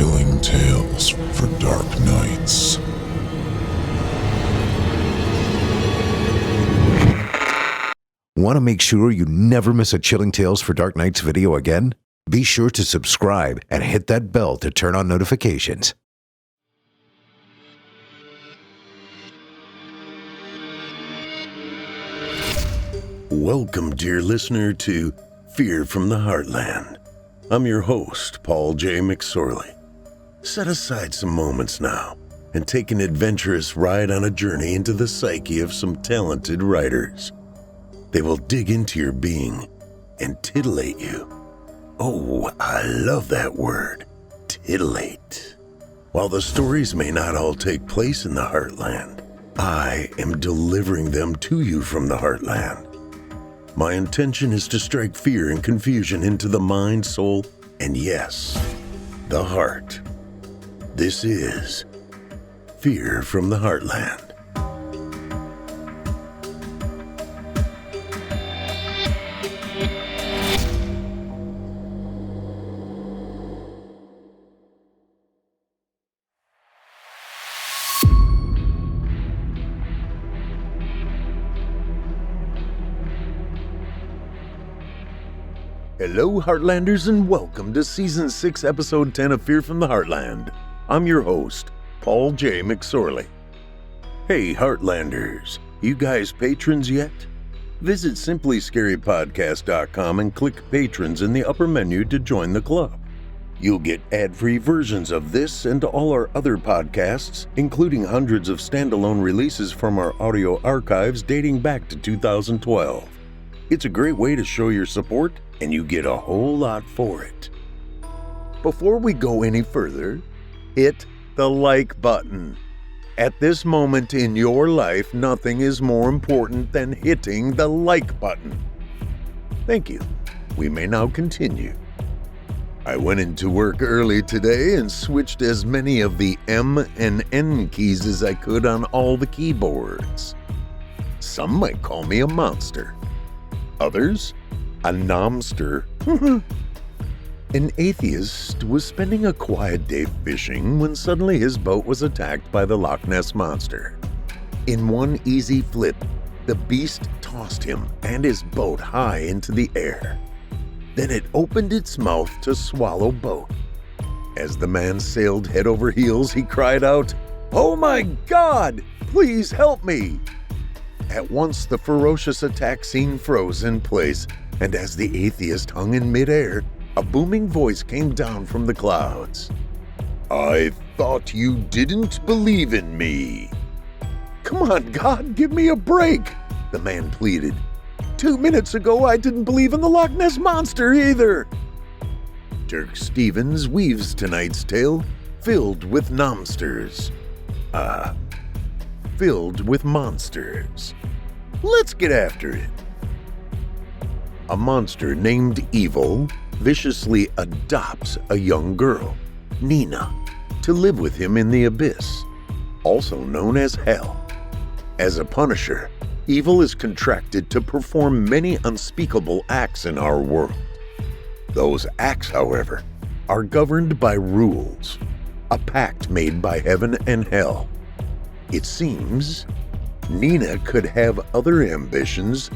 chilling tales for dark nights. Want to make sure you never miss a Chilling Tales for Dark Nights video again? Be sure to subscribe and hit that bell to turn on notifications. Welcome, dear listener, to Fear from the Heartland. I'm your host, Paul J. McSorley. Set aside some moments now and take an adventurous ride on a journey into the psyche of some talented writers. They will dig into your being and titillate you. Oh, I love that word, titillate. While the stories may not all take place in the Heartland, I am delivering them to you from the Heartland. My intention is to strike fear and confusion into the mind, soul, and yes, the heart. This is Fear from the Heartland. Hello, Heartlanders, and welcome to Season 6, Episode 10 of Fear from the Heartland. I'm your host, Paul J. McSorley. Hey, Heartlanders, you guys patrons yet? Visit simplyscarypodcast.com and click Patrons in the upper menu to join the club. You'll get ad-free versions of this and all our other podcasts, including hundreds of standalone releases from our audio archives dating back to 2012. It's a great way to show your support, and you get a whole lot for it. Before we go any further, hit the like button. At this moment in your life, nothing is more important than hitting the like button. Thank you. We may now continue. I went into work early today and switched as many of the M and N keys as I could on all the keyboards. Some might call me a monster. Others, a nomster. An atheist was spending a quiet day fishing when suddenly his boat was attacked by the Loch Ness Monster. In one easy flip, the beast tossed him and his boat high into the air. Then it opened its mouth to swallow both. As the man sailed head over heels, he cried out, "Oh my God, please help me!" At once, the ferocious attack scene froze in place, and as the atheist hung in midair, a booming voice came down from the clouds. "I thought you didn't believe in me." "Come on, God, give me a break," the man pleaded. 2 minutes ago, I didn't believe in the Loch Ness Monster either. Dirk Stevens weaves tonight's tale filled with nomsters. Filled with monsters. Let's get after it. A monster named Evil viciously adopts a young girl, Nina, to live with him in the abyss, also known as Hell. As a punisher, Evil is contracted to perform many unspeakable acts in our world. Those acts, however, are governed by rules, a pact made by heaven and hell. It seems Nina could have other ambitions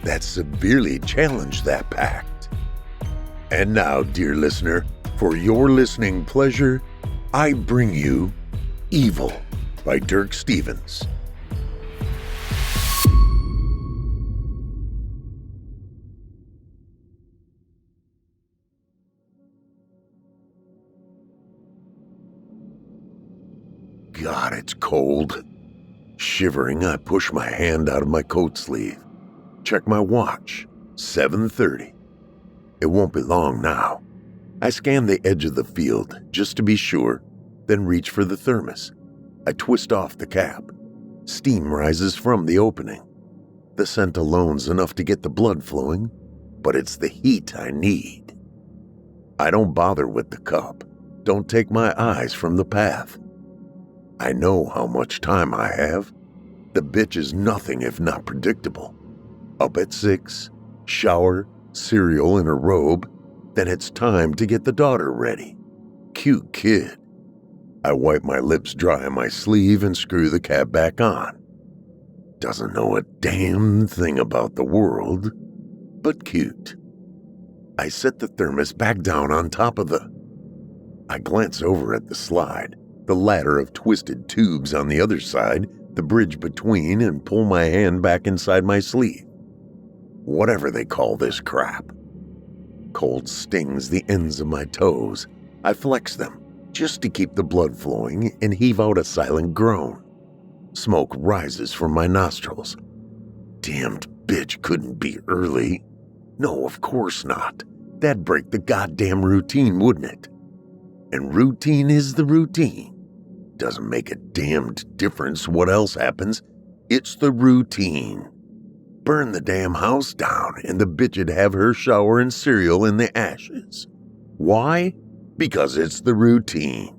that severely challenge that pact. And now, dear listener, for your listening pleasure, I bring you Evil by Dirk Stevens. God, it's cold. Shivering, I push my hand out of my coat sleeve. Check my watch. 7:30. It won't be long now. I scan the edge of the field just to be sure, then reach for the thermos. I twist off the cap. Steam rises from the opening. The scent alone's enough to get the blood flowing, but it's the heat I need. I don't bother with the cup. Don't take my eyes from the path. I know how much time I have. The bitch is nothing if not predictable. Up at 6, shower, cereal in a robe, then it's time to get the daughter ready. cute kid. I wipe my lips dry on my sleeve and screw the cap back on. Doesn't know a damn thing about the world, but cute. I set the thermos back down on top of I glance over at the slide, the ladder of twisted tubes on the other side, the bridge between, and pull my hand back inside my sleeve. Whatever they call this crap. Cold stings the ends of my toes. I flex them, just to keep the blood flowing, and heave out a silent groan. Smoke rises from my nostrils. Damned bitch couldn't be early. No, of course not. That'd break the goddamn routine, wouldn't it? And routine is the routine. Doesn't make a damned difference what else happens. It's the routine. Burn the damn house down and the bitch'd have her shower and cereal in the ashes. Why? Because it's the routine.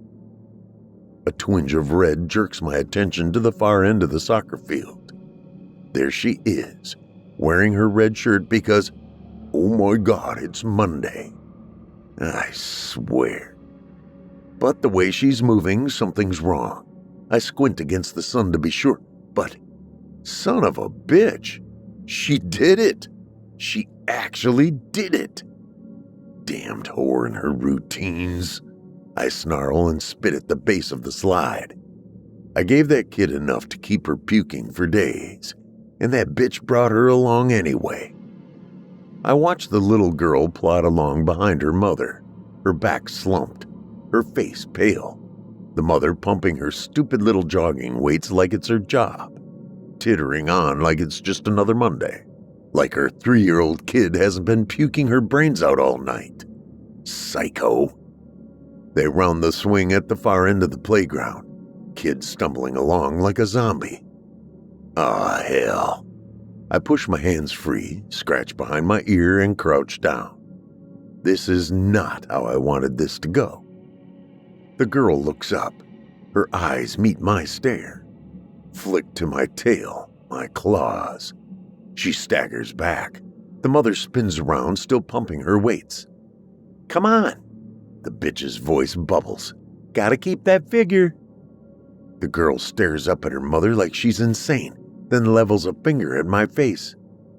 A twinge of red jerks my attention to the far end of the soccer field. There she is, wearing her red shirt because, oh my God, it's Monday. I swear. But the way she's moving, something's wrong. I squint against the sun to be sure, but son of a bitch, she did it. She actually did it. Damned whore and her routines. I snarl and spit at the base of the slide. I gave that kid enough to keep her puking for days, and that bitch brought her along anyway. I watched the little girl plod along behind her mother, her back slumped, her face pale, the mother pumping her stupid little jogging weights like it's her job, tittering on like it's just another Monday, like her 3-year-old kid hasn't been puking her brains out all night. Psycho. They round the swing at the far end of the playground, kid stumbling along like a zombie. Ah, hell. I push my hands free, scratch behind my ear, and crouch down. This is not how I wanted this to go. The girl looks up. Her eyes meet my stare. Flick to my tail, my claws. She staggers back. The mother spins around, still pumping her weights. Come on. The bitch's voice bubbles. Gotta keep that figure. The girl stares up at her mother like she's insane, then levels a finger at my face.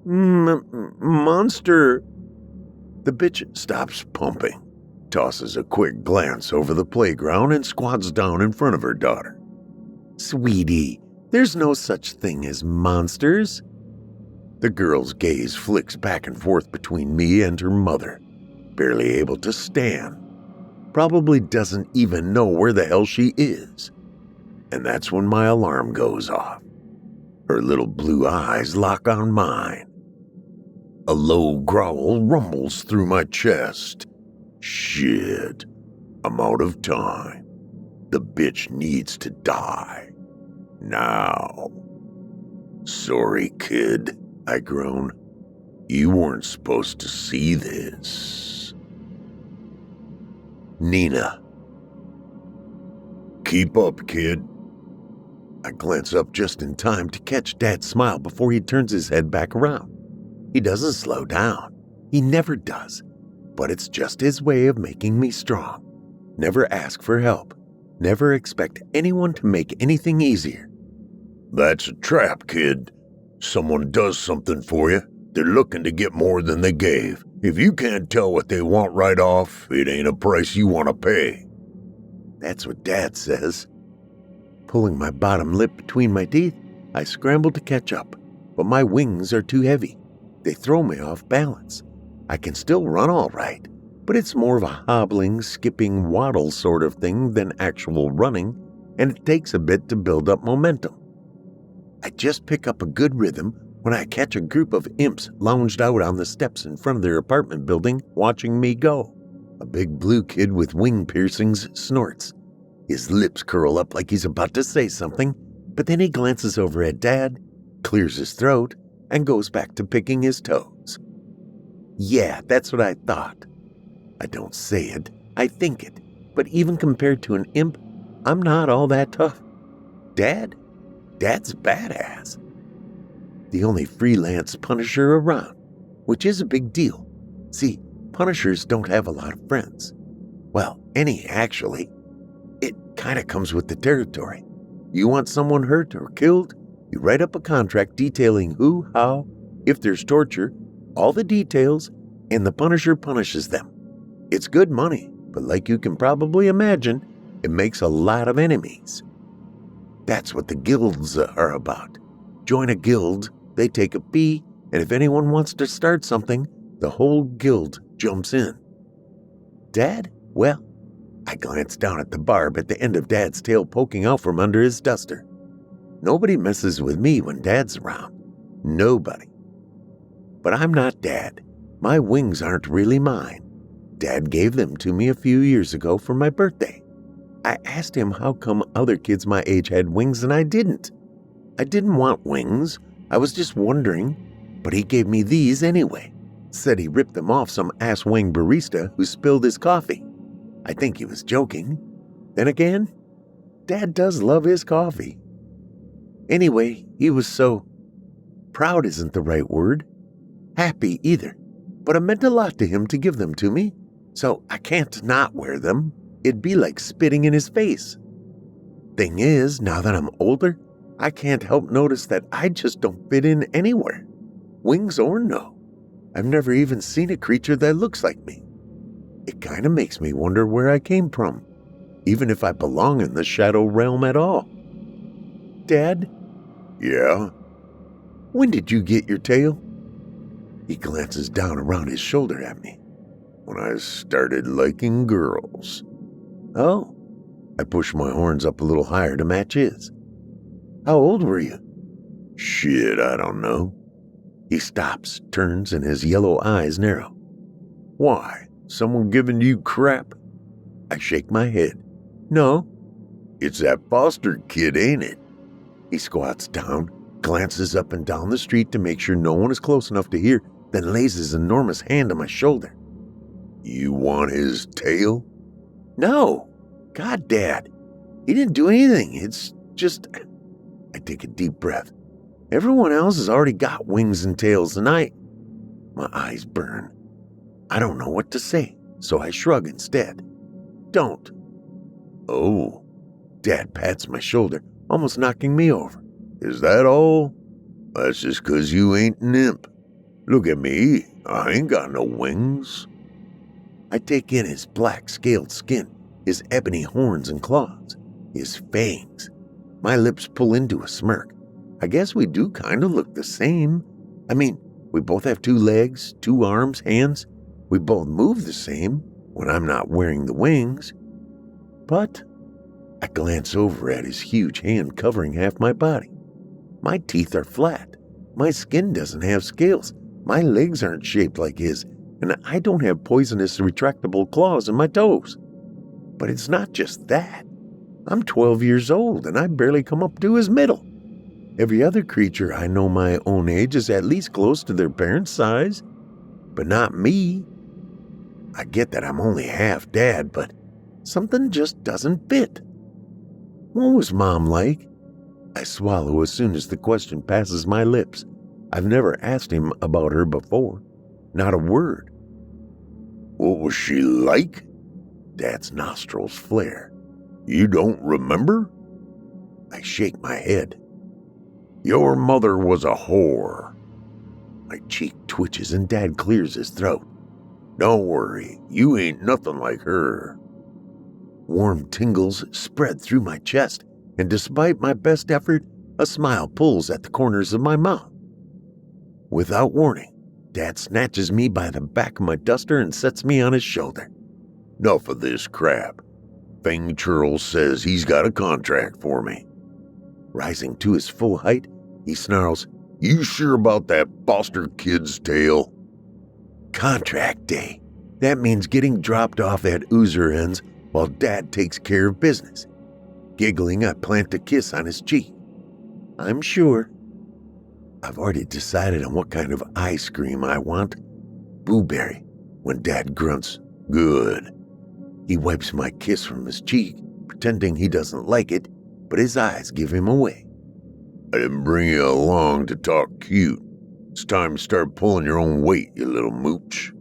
Monster. The bitch stops pumping, tosses a quick glance over the playground, and squats down in front of her daughter. Sweetie, there's no such thing as monsters. The girl's gaze flicks back and forth between me and her mother, barely able to stand. Probably doesn't even know where the hell she is. And that's when my alarm goes off. Her little blue eyes lock on mine. A low growl rumbles through my chest. Shit, I'm out of time. The bitch needs to die. Now. Sorry, kid, I groan. You weren't supposed to see this. Nina. Keep up, kid. I glance up just in time to catch Dad's smile before he turns his head back around. He doesn't slow down. He never does. But it's just his way of making me strong. Never ask for help. Never expect anyone to make anything easier. That's a trap, kid. Someone does something for you, they're looking to get more than they gave. If you can't tell what they want right off, it ain't a price you want to pay. That's what Dad says. Pulling my bottom lip between my teeth, I scramble to catch up, but my wings are too heavy. They throw me off balance. I can still run all right, but it's more of a hobbling, skipping, waddle sort of thing than actual running, and it takes a bit to build up momentum. I just pick up a good rhythm when I catch a group of imps lounged out on the steps in front of their apartment building watching me go. A big blue kid with wing piercings snorts. His lips curl up like he's about to say something, but then he glances over at Dad, clears his throat, and goes back to picking his toes. Yeah, that's what I thought. I don't say it, I think it, but even compared to an imp, I'm not all that tough. Dad's badass. The only freelance Punisher around, which is a big deal. See, Punishers don't have a lot of friends. Well, any, actually. It kind of comes with the territory. You want someone hurt or killed, you write up a contract detailing who, how, if there's torture, all the details, and the Punisher punishes them. It's good money, but like you can probably imagine, it makes a lot of enemies. That's what the guilds are about. Join a guild, they take a fee, and if anyone wants to start something, the whole guild jumps in. Dad? Well, I glanced down at the barb at the end of Dad's tail poking out from under his duster. Nobody messes with me when Dad's around. Nobody. But I'm not Dad. My wings aren't really mine. Dad gave them to me a few years ago for my birthday. I asked him how come other kids my age had wings and I didn't. I didn't want wings. I was just wondering, but he gave me these anyway. Said he ripped them off some ass-wing barista who spilled his coffee. I think he was joking. Then again, Dad does love his coffee. Anyway, he was so... proud isn't the right word. Happy either. But it meant a lot to him to give them to me, so I can't not wear them. It'd be like spitting in his face. Thing is, now that I'm older, I can't help notice that I just don't fit in anywhere. Wings or no. I've never even seen a creature that looks like me. It kind of makes me wonder where I came from, even if I belong in the shadow realm at all. Dad? Yeah? When did you get your tail? He glances down around his shoulder at me. When I started liking girls. Oh. I pushed my horns up a little higher to match his. How old were you? Shit, I don't know. He stops, turns, and his yellow eyes narrow. Why? Someone giving you crap? I shake my head. No. It's that Foster kid, ain't it? He squats down, glances up and down the street to make sure no one is close enough to hear, then lays his enormous hand on my shoulder. You want his tail? No. God, Dad. He didn't do anything. It's just... I take a deep breath. Everyone else has already got wings and tails, and my eyes burn. I don't know what to say, so I shrug instead. Don't. Oh. Dad pats my shoulder, almost knocking me over. Is that all? That's just 'cause you ain't an imp. Look at me. I ain't got no wings. I take in his black scaled skin, his ebony horns and claws, his fangs. My lips pull into a smirk. I guess we do kind of look the same. I mean, we both have 2 legs, 2 arms, hands. We both move the same when I'm not wearing the wings. But I glance over at his huge hand covering half my body. My teeth are flat. My skin doesn't have scales. My legs aren't shaped like his, and I don't have poisonous retractable claws in my toes. But it's not just that. I'm 12 years old, and I barely come up to his middle. Every other creature I know my own age is at least close to their parents' size, but not me. I get that I'm only half Dad, but something just doesn't fit. What was Mom like? I swallow as soon as the question passes my lips. I've never asked him about her before. Not a word. What was she like? Dad's nostrils flare. You don't remember? I shake my head. Your mother was a whore. My cheek twitches and Dad clears his throat. Don't worry, you ain't nothing like her. Warm tingles spread through my chest, and despite my best effort, a smile pulls at the corners of my mouth. Without warning, Dad snatches me by the back of my duster and sets me on his shoulder. Enough of this crap. Fang Churl says he's got a contract for me. Rising to his full height, he snarls, You sure about that Foster kid's tail? Contract day. That means getting dropped off at Oozer ends while Dad takes care of business. Giggling, I plant a kiss on his cheek. I'm sure. I've already decided on what kind of ice cream I want. Blueberry. When Dad grunts, Good. He wipes my kiss from his cheek, pretending he doesn't like it, but his eyes give him away. I didn't bring you along to talk cute. It's time to start pulling your own weight, you little mooch.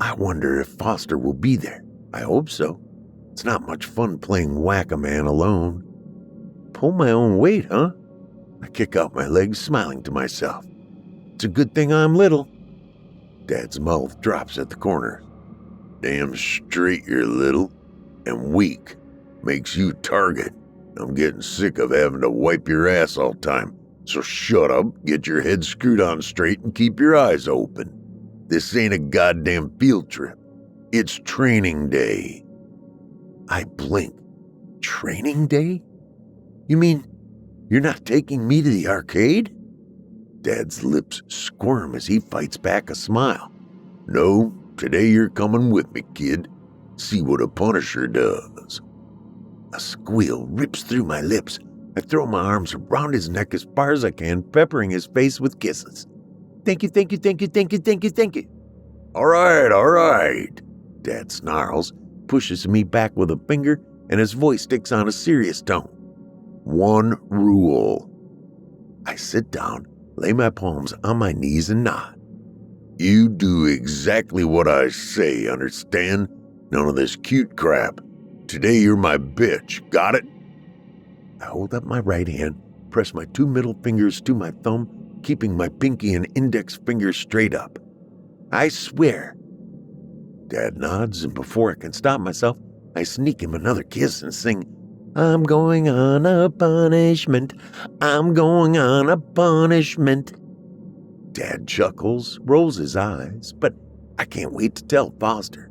I wonder if Foster will be there. I hope so. It's not much fun playing whack-a-man alone. Pull my own weight, huh? I kick out my legs, smiling to myself. It's a good thing I'm little. Dad's mouth drops at the corner. Damn straight you're little and weak. Makes you target. I'm getting sick of having to wipe your ass all the time. So shut up, get your head screwed on straight, and keep your eyes open. This ain't a goddamn field trip. It's training day. I blink. Training day? You mean you're not taking me to the arcade? Dad's lips squirm as he fights back a smile. No, today you're coming with me, kid. See what a Punisher does. A squeal rips through my lips. I throw my arms around his neck as far as I can, peppering his face with kisses. Thank you, thank you, thank you, thank you, thank you, thank you. All right. Dad snarls, pushes me back with a finger, and his voice takes on a serious tone. One rule. I sit down, lay my palms on my knees, and nod. You do exactly what I say, understand? None of this cute crap. Today you're my bitch, got it? I hold up my right hand, press my 2 middle fingers to my thumb, keeping my pinky and index fingers straight up. I swear. Dad nods, and before I can stop myself, I sneak him another kiss and sing, I'm going on a punishment. I'm going on a punishment. Dad chuckles, rolls his eyes, but I can't wait to tell Foster.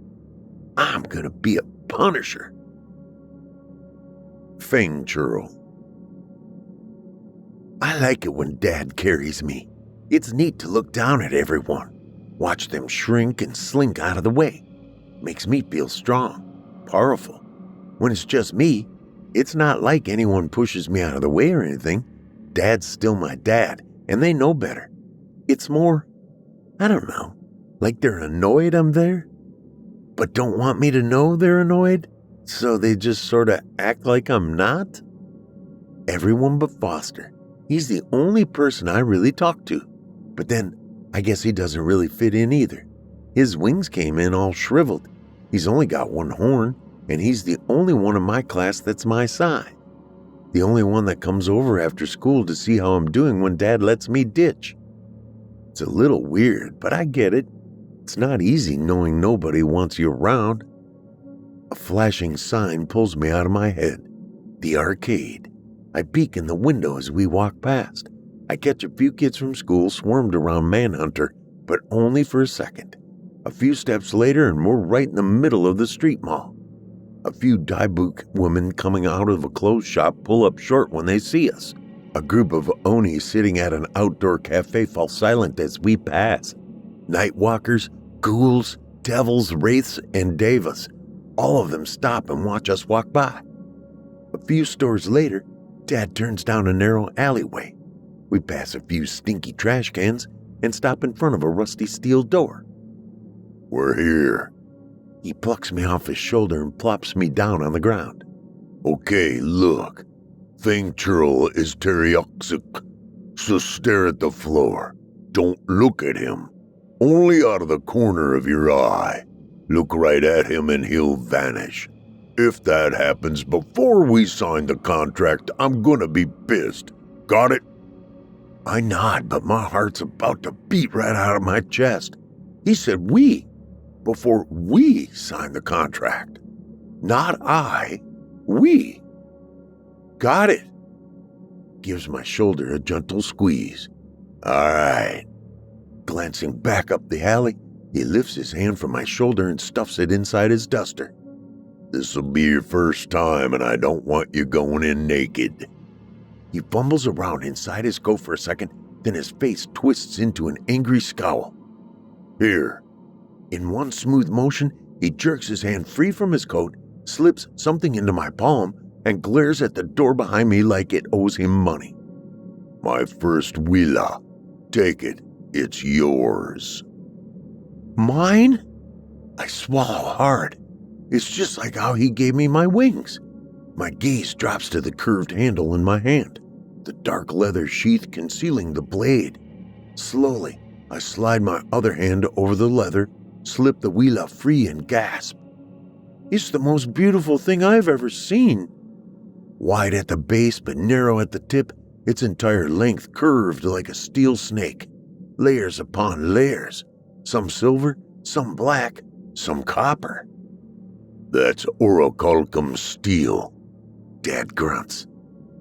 I'm gonna be a Punisher. Fanged. I like it when Dad carries me. It's neat to look down at everyone, watch them shrink and slink out of the way. Makes me feel strong, powerful. When it's just me, it's not like anyone pushes me out of the way or anything. Dad's still my dad, and they know better. It's more, I don't know, like they're annoyed I'm there, but don't want me to know they're annoyed, so they just sort of act like I'm not. Everyone but Foster. He's the only person I really talk to. But then, I guess he doesn't really fit in either. His wings came in all shriveled. He's only got one horn, and he's the only one in my class that's my size. The only one that comes over after school to see how I'm doing when Dad lets me ditch. It's a little weird, but I get it. It's not easy knowing nobody wants you around. A flashing sign pulls me out of my head. The arcade. I peek in the window as we walk past. I catch a few kids from school swarmed around Manhunter, but only for a second. A few steps later and we're right in the middle of the street mall. A few dye-book women coming out of a clothes shop pull up short when they see us. A group of Oni sitting at an outdoor cafe fall silent as we pass. Nightwalkers, ghouls, devils, wraiths, and devas. All of them stop and watch us walk by. A few stores later, Dad turns down a narrow alleyway. We pass a few stinky trash cans and stop in front of a rusty steel door. We're here. He plucks me off his shoulder and plops me down on the ground. Okay, look. Fanged is terioxic, so stare at the floor. Don't look at him. Only out of the corner of your eye. Look right at him and he'll vanish. If that happens before we sign the contract, I'm gonna be pissed. Got it? I nod, but my heart's about to beat right out of my chest. He said we, before we sign the contract. Not I, we. Got it. Gives my shoulder a gentle squeeze. All right. Glancing back up the alley, he lifts his hand from my shoulder and stuffs it inside his duster. This'll be your first time, and I don't want you going in naked. He fumbles around inside his coat for a second, then his face twists into an angry scowl. Here. In one smooth motion, he jerks his hand free from his coat, slips something into my palm, and glares at the door behind me like it owes him money. My first wheeler. Take it. It's yours. Mine? I swallow hard. It's just like how he gave me my wings. My gaze drops to the curved handle in my hand, the dark leather sheath concealing the blade. Slowly, I slide my other hand over the leather, slip the wheeler free and gasp. It's the most beautiful thing I've ever seen. Wide at the base but narrow at the tip, its entire length curved like a steel snake. Layers upon layers. Some silver, some black, some copper. That's orichalcum steel, Dad grunts.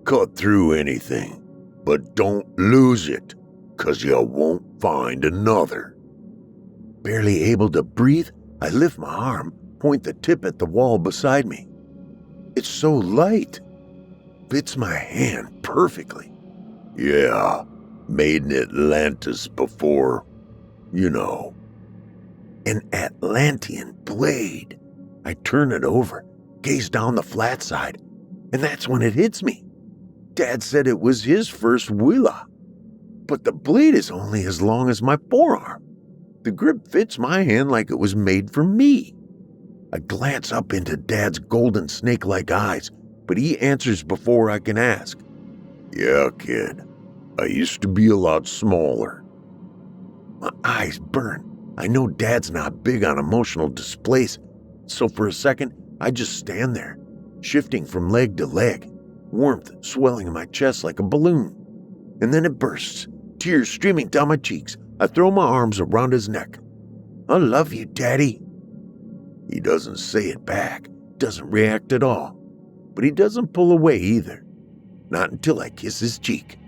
Cut through anything, but don't lose it, 'cause you won't find another. Barely able to breathe, I lift my arm, point the tip at the wall beside me. It's so light. Fits my hand perfectly. Yeah, made in Atlantis before, you know. An Atlantean blade. I turn it over, gaze down the flat side, and that's when it hits me. Dad said it was his first willa, but the blade is only as long as my forearm. The grip fits my hand like it was made for me. I glance up into Dad's golden snake-like eyes, but he answers before I can ask. Yeah, kid. I used to be a lot smaller. My eyes burn. I know Dad's not big on emotional displays, so for a second, I just stand there, shifting from leg to leg, warmth swelling in my chest like a balloon. And then it bursts, tears streaming down my cheeks. I throw my arms around his neck. I love you, Daddy. He doesn't say it back, doesn't react at all, but he doesn't pull away either. Not until I kiss his cheek.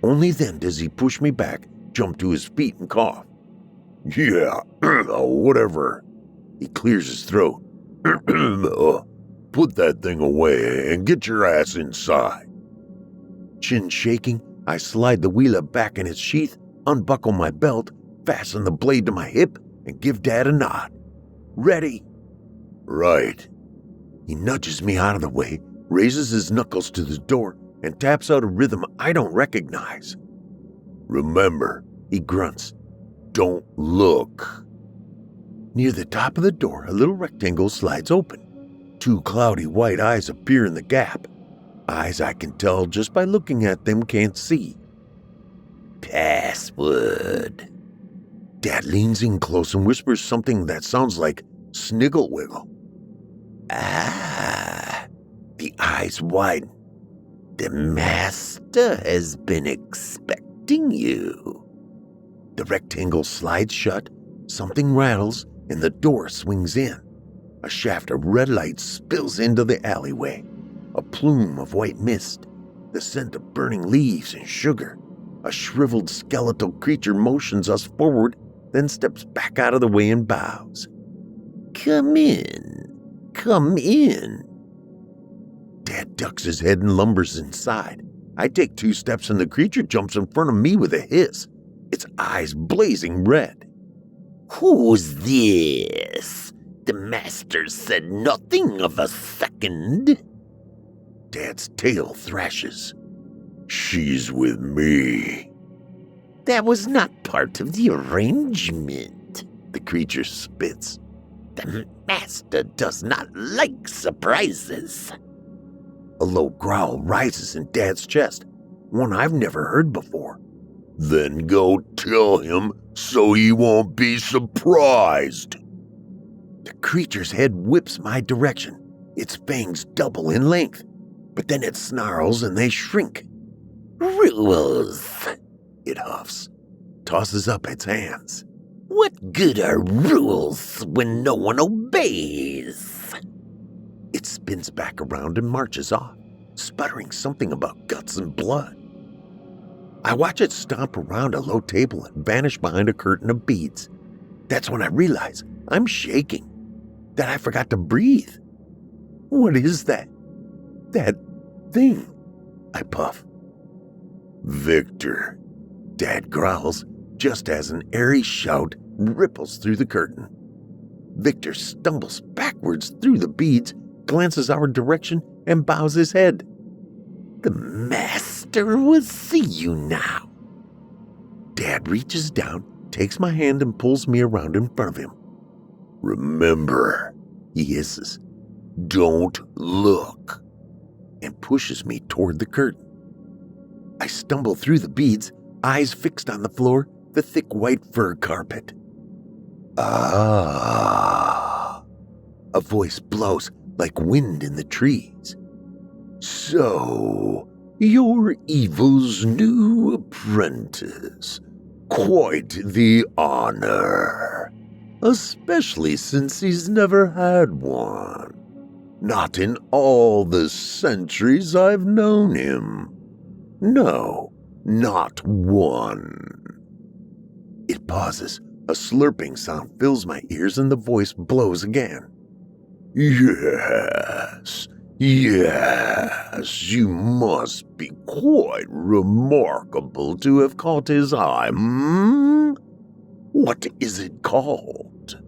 Only then does he push me back, jump to his feet, and cough. Yeah, whatever. He clears his throat. Put that thing away and get your ass inside. Chin shaking, I slide the wheeler back in its sheath, unbuckle my belt, fasten the blade to my hip, and give Dad a nod. Ready? Right. He nudges me out of the way, raises his knuckles to the door, and taps out a rhythm I don't recognize. Remember, he grunts, don't look. Near the top of the door, a little rectangle slides open. 2 cloudy white eyes appear in the gap. Eyes I can tell just by looking at them can't see. Password. Dad leans in close and whispers something that sounds like sniggle wiggle. Ah, the eyes widen. The master has been expecting you. The rectangle slides shut, something rattles, and the door swings in. A shaft of red light spills into the alleyway. A plume of white mist, the scent of burning leaves and sugar. A shriveled skeletal creature motions us forward, then steps back out of the way and bows. Come in. Come in. Dad ducks his head and lumbers inside. I take 2 steps and the creature jumps in front of me with a hiss, its eyes blazing red. Who's this? The master said nothing of a second. Dad's tail thrashes. She's with me. That was not part of the arrangement, the creature spits. The master does not like surprises. A low growl rises in Dad's chest, one I've never heard before. Then go tell him so he won't be surprised. The creature's head whips my direction. Its fangs double in length, but then it snarls and they shrink. Rules, it huffs, tosses up its hands. What good are rules when no one obeys? It spins back around and marches off, sputtering something about guts and blood. I watch it stomp around a low table and vanish behind a curtain of beads. That's when I realize I'm shaking, that I forgot to breathe. What is that? That thing? I puff. Victor, Dad growls, just as an airy shout ripples through the curtain. Victor stumbles backwards through the beads, glances our direction, and bows his head. The master will see you now. Dad reaches down, takes my hand, and pulls me around in front of him. Remember, he hisses, don't look, and pushes me toward the curtain. I stumble through the beads, eyes fixed on the floor, the thick white fur carpet. Ah. A voice blows like wind in the trees. So, you're Evil's new apprentice. Quite the honor. Especially since he's never had one. Not in all the centuries I've known him. No, not one. It pauses. A slurping sound fills my ears and the voice blows again. Yes, you must be quite remarkable to have caught his eye, What is it called?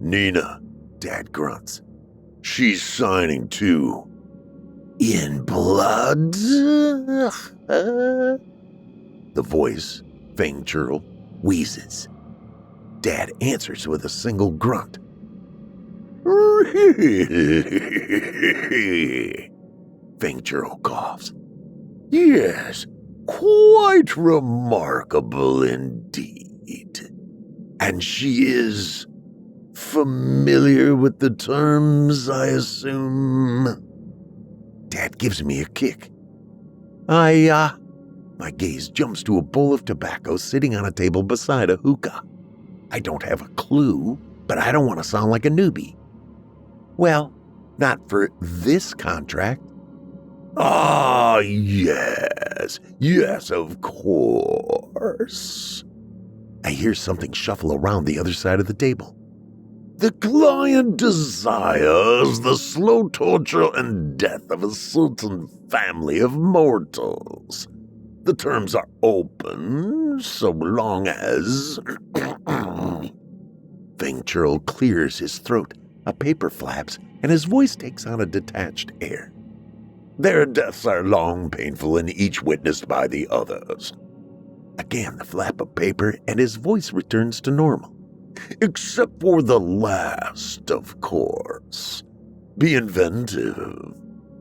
Nina, Dad grunts. She's signing too. In blood? The voice, fanged churl, wheezes. Dad answers with a single grunt. Fanged churl coughs. Yes, quite remarkable indeed. And she is familiar with the terms, I assume? Dad gives me a kick. My gaze jumps to a bowl of tobacco sitting on a table beside a hookah. I don't have a clue, but I don't want to sound like a newbie. Well, not for this contract. Ah, yes, of course. I hear something shuffle around the other side of the table. The client desires the slow torture and death of a certain family of mortals. The terms are open, so long as... Fanged churl clears his throat, a paper flaps, and his voice takes on a detached air. Their deaths are long, painful, and each witnessed by the others. Again the flap of paper, and his voice returns to normal. Except for the last, of course. Be inventive.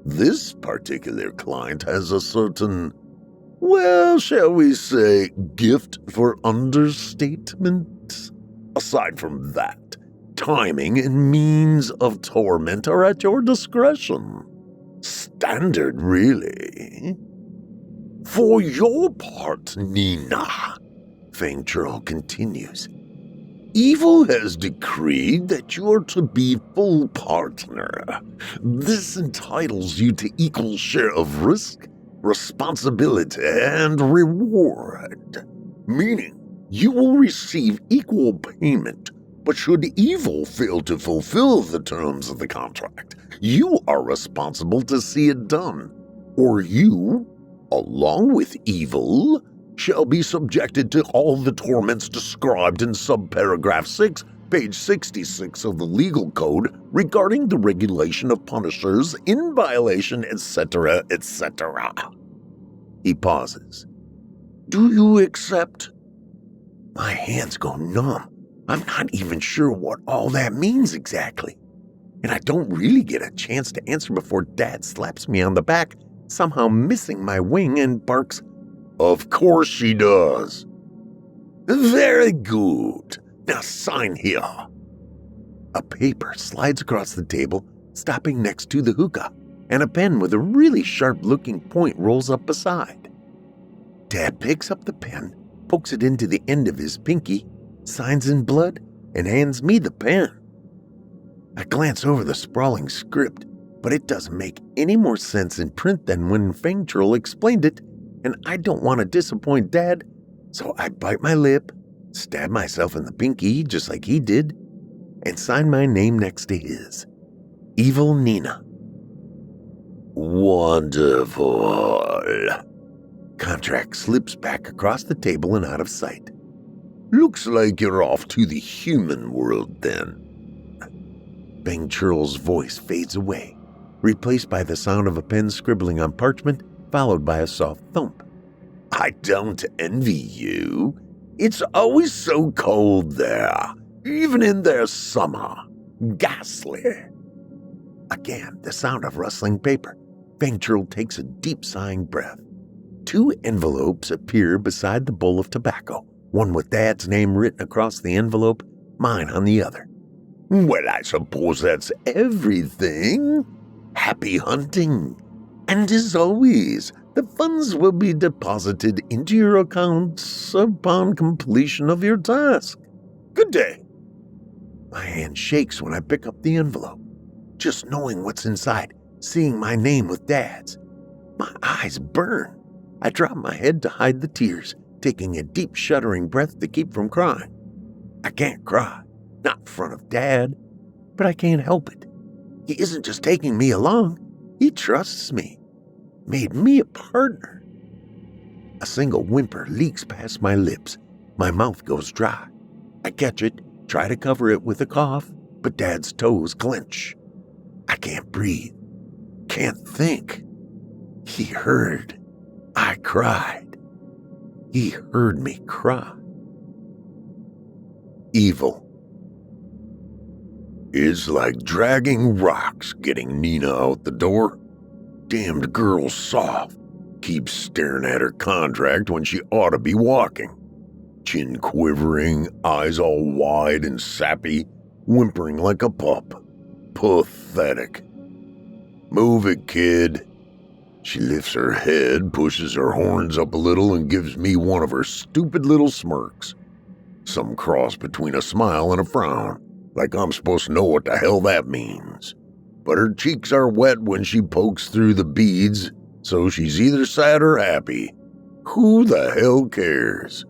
This particular client has a certain, well, shall we say, gift for understatement? Aside from that, timing and means of torment are at your discretion. Standard, really. For your part, Nina, fanged churl continues, Evil has decreed that you are to be full partner. This entitles you to equal share of risk, responsibility, and reward. Meaning, you will receive equal payment, but should Evil fail to fulfill the terms of the contract, you are responsible to see it done, or you, along with Evil, shall be subjected to all the torments described in subparagraph 6, page 66 of the legal code regarding the regulation of punishers in violation, etc., etc. He pauses. Do you accept? My hands go numb. I'm not even sure what all that means exactly. And I don't really get a chance to answer before Dad slaps me on the back, somehow missing my wing, and barks, Of course she does. Very good. Now sign here. A paper slides across the table, stopping next to the hookah, and a pen with a really sharp-looking point rolls up beside. Dad picks up the pen, pokes it into the end of his pinky, signs in blood, and hands me the pen. I glance over the sprawling script, but it doesn't make any more sense in print than when fanged churl explained it, and I don't want to disappoint Dad, so I bite my lip, stab myself in the pinky just like he did, and sign my name next to his. Evil Nina. Wonderful. Contract slips back across the table and out of sight. Looks like you're off to the human world then. Fanged churl's voice fades away, replaced by the sound of a pen scribbling on parchment, followed by a soft thump. I don't envy you. It's always so cold there, even in their summer. Ghastly. Again, the sound of rustling paper. Fanged churl takes a deep sighing breath. 2 envelopes appear beside the bowl of tobacco, one with Dad's name written across the envelope, mine on the other. Well, I suppose that's everything. Happy hunting. And as always, the funds will be deposited into your accounts upon completion of your task. Good day. My hand shakes when I pick up the envelope. Just knowing what's inside, seeing my name with Dad's. My eyes burn. I drop my head to hide the tears, taking a deep shuddering breath to keep from crying. I can't cry, not in front of Dad, but I can't help it. He isn't just taking me along, he trusts me, made me a partner. A single whimper leaks past my lips. My mouth goes dry. I catch it, try to cover it with a cough, but Dad's toes clench. I can't breathe, can't think. He heard. I cried. He heard me cry. Evil. It's like dragging rocks getting Nina out the door. Damned girl's soft. Keeps staring at her contract when she ought to be walking. Chin quivering, eyes all wide and sappy, whimpering like a pup. Pathetic. Move it, kid. She lifts her head, pushes her horns up a little, and gives me one of her stupid little smirks. Some cross between a smile and a frown, like I'm supposed to know what the hell that means. But her cheeks are wet when she pokes through the beads, so she's either sad or happy. Who the hell cares?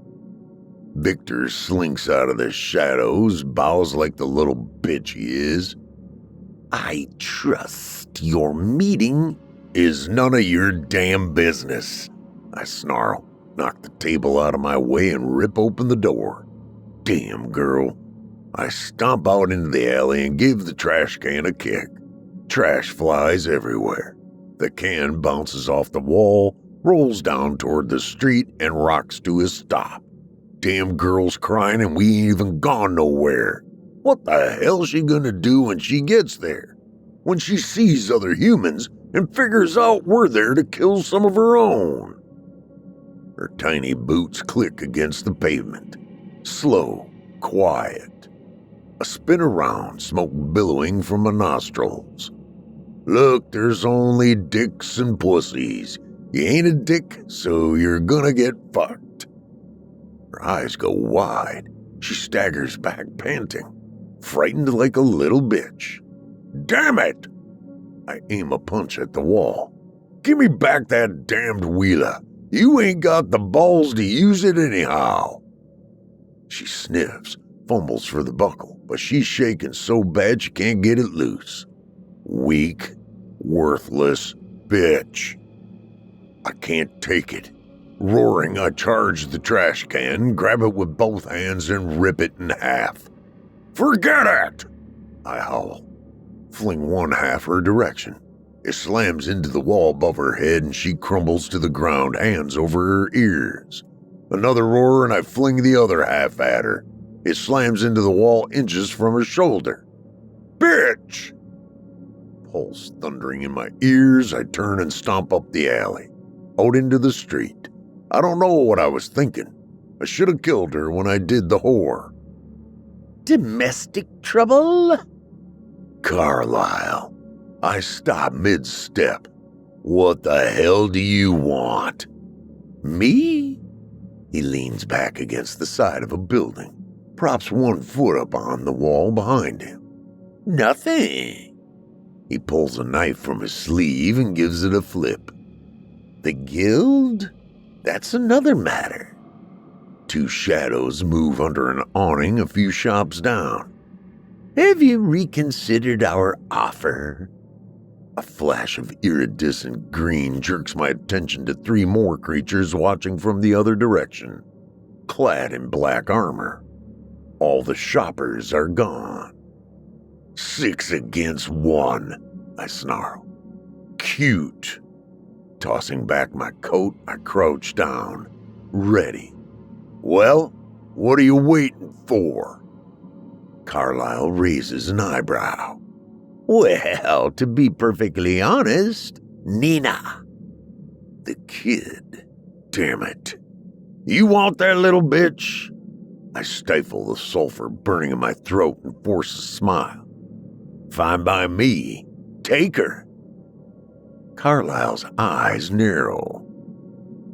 Victor slinks out of the shadows, bows like the little bitch he is. I trust your meeting is none of your damn business. I snarl, knock the table out of my way, and rip open the door. Damn girl. I stomp out into the alley and give the trash can a kick. Trash flies everywhere. The can bounces off the wall, rolls down toward the street, and rocks to a stop. Damn girl's crying and we ain't even gone nowhere. What the hell's she gonna do when she gets there? When she sees other humans and figures out we're there to kill some of her own? Her tiny boots click against the pavement. Slow, quiet. A spin around, smoke billowing from her nostrils. Look, there's only dicks and pussies. You ain't a dick, so you're gonna get fucked. Her eyes go wide. She staggers back, panting, frightened like a little bitch. Damn it! I aim a punch at the wall. Give me back that damned wheeler. You ain't got the balls to use it anyhow. She sniffs, fumbles for the buckle, but she's shaking so bad she can't get it loose. Weak, worthless bitch. I can't take it. Roaring, I charge the trash can, grab it with both hands, and rip it in half. Forget it! I howl. Fling one half her direction. It slams into the wall above her head and she crumbles to the ground, hands over her ears. Another roar and I fling the other half at her. It slams into the wall inches from her shoulder. Bitch! Pulse thundering in my ears, I turn and stomp up the alley, out into the street. I don't know what I was thinking. I should have killed her when I did the whore. Domestic trouble? Carlisle. I stop mid-step. What the hell do you want? Me? He leans back against the side of a building, props one foot up on the wall behind him. Nothing. He pulls a knife from his sleeve and gives it a flip. The guild? That's another matter. Two shadows move under an awning a few shops down. Have you reconsidered our offer? A flash of iridescent green jerks my attention to three more creatures watching from the other direction, clad in black armor. All the shoppers are gone. 6 against 1, I snarl. Cute. Tossing back my coat, I crouch down, ready. Well, what are you waiting for? Carlisle raises an eyebrow. Well, to be perfectly honest, Nina. The kid. Damn it. You want that little bitch? I stifle the sulfur burning in my throat and force a smile. Fine by me. Take her. Carlisle's eyes narrow.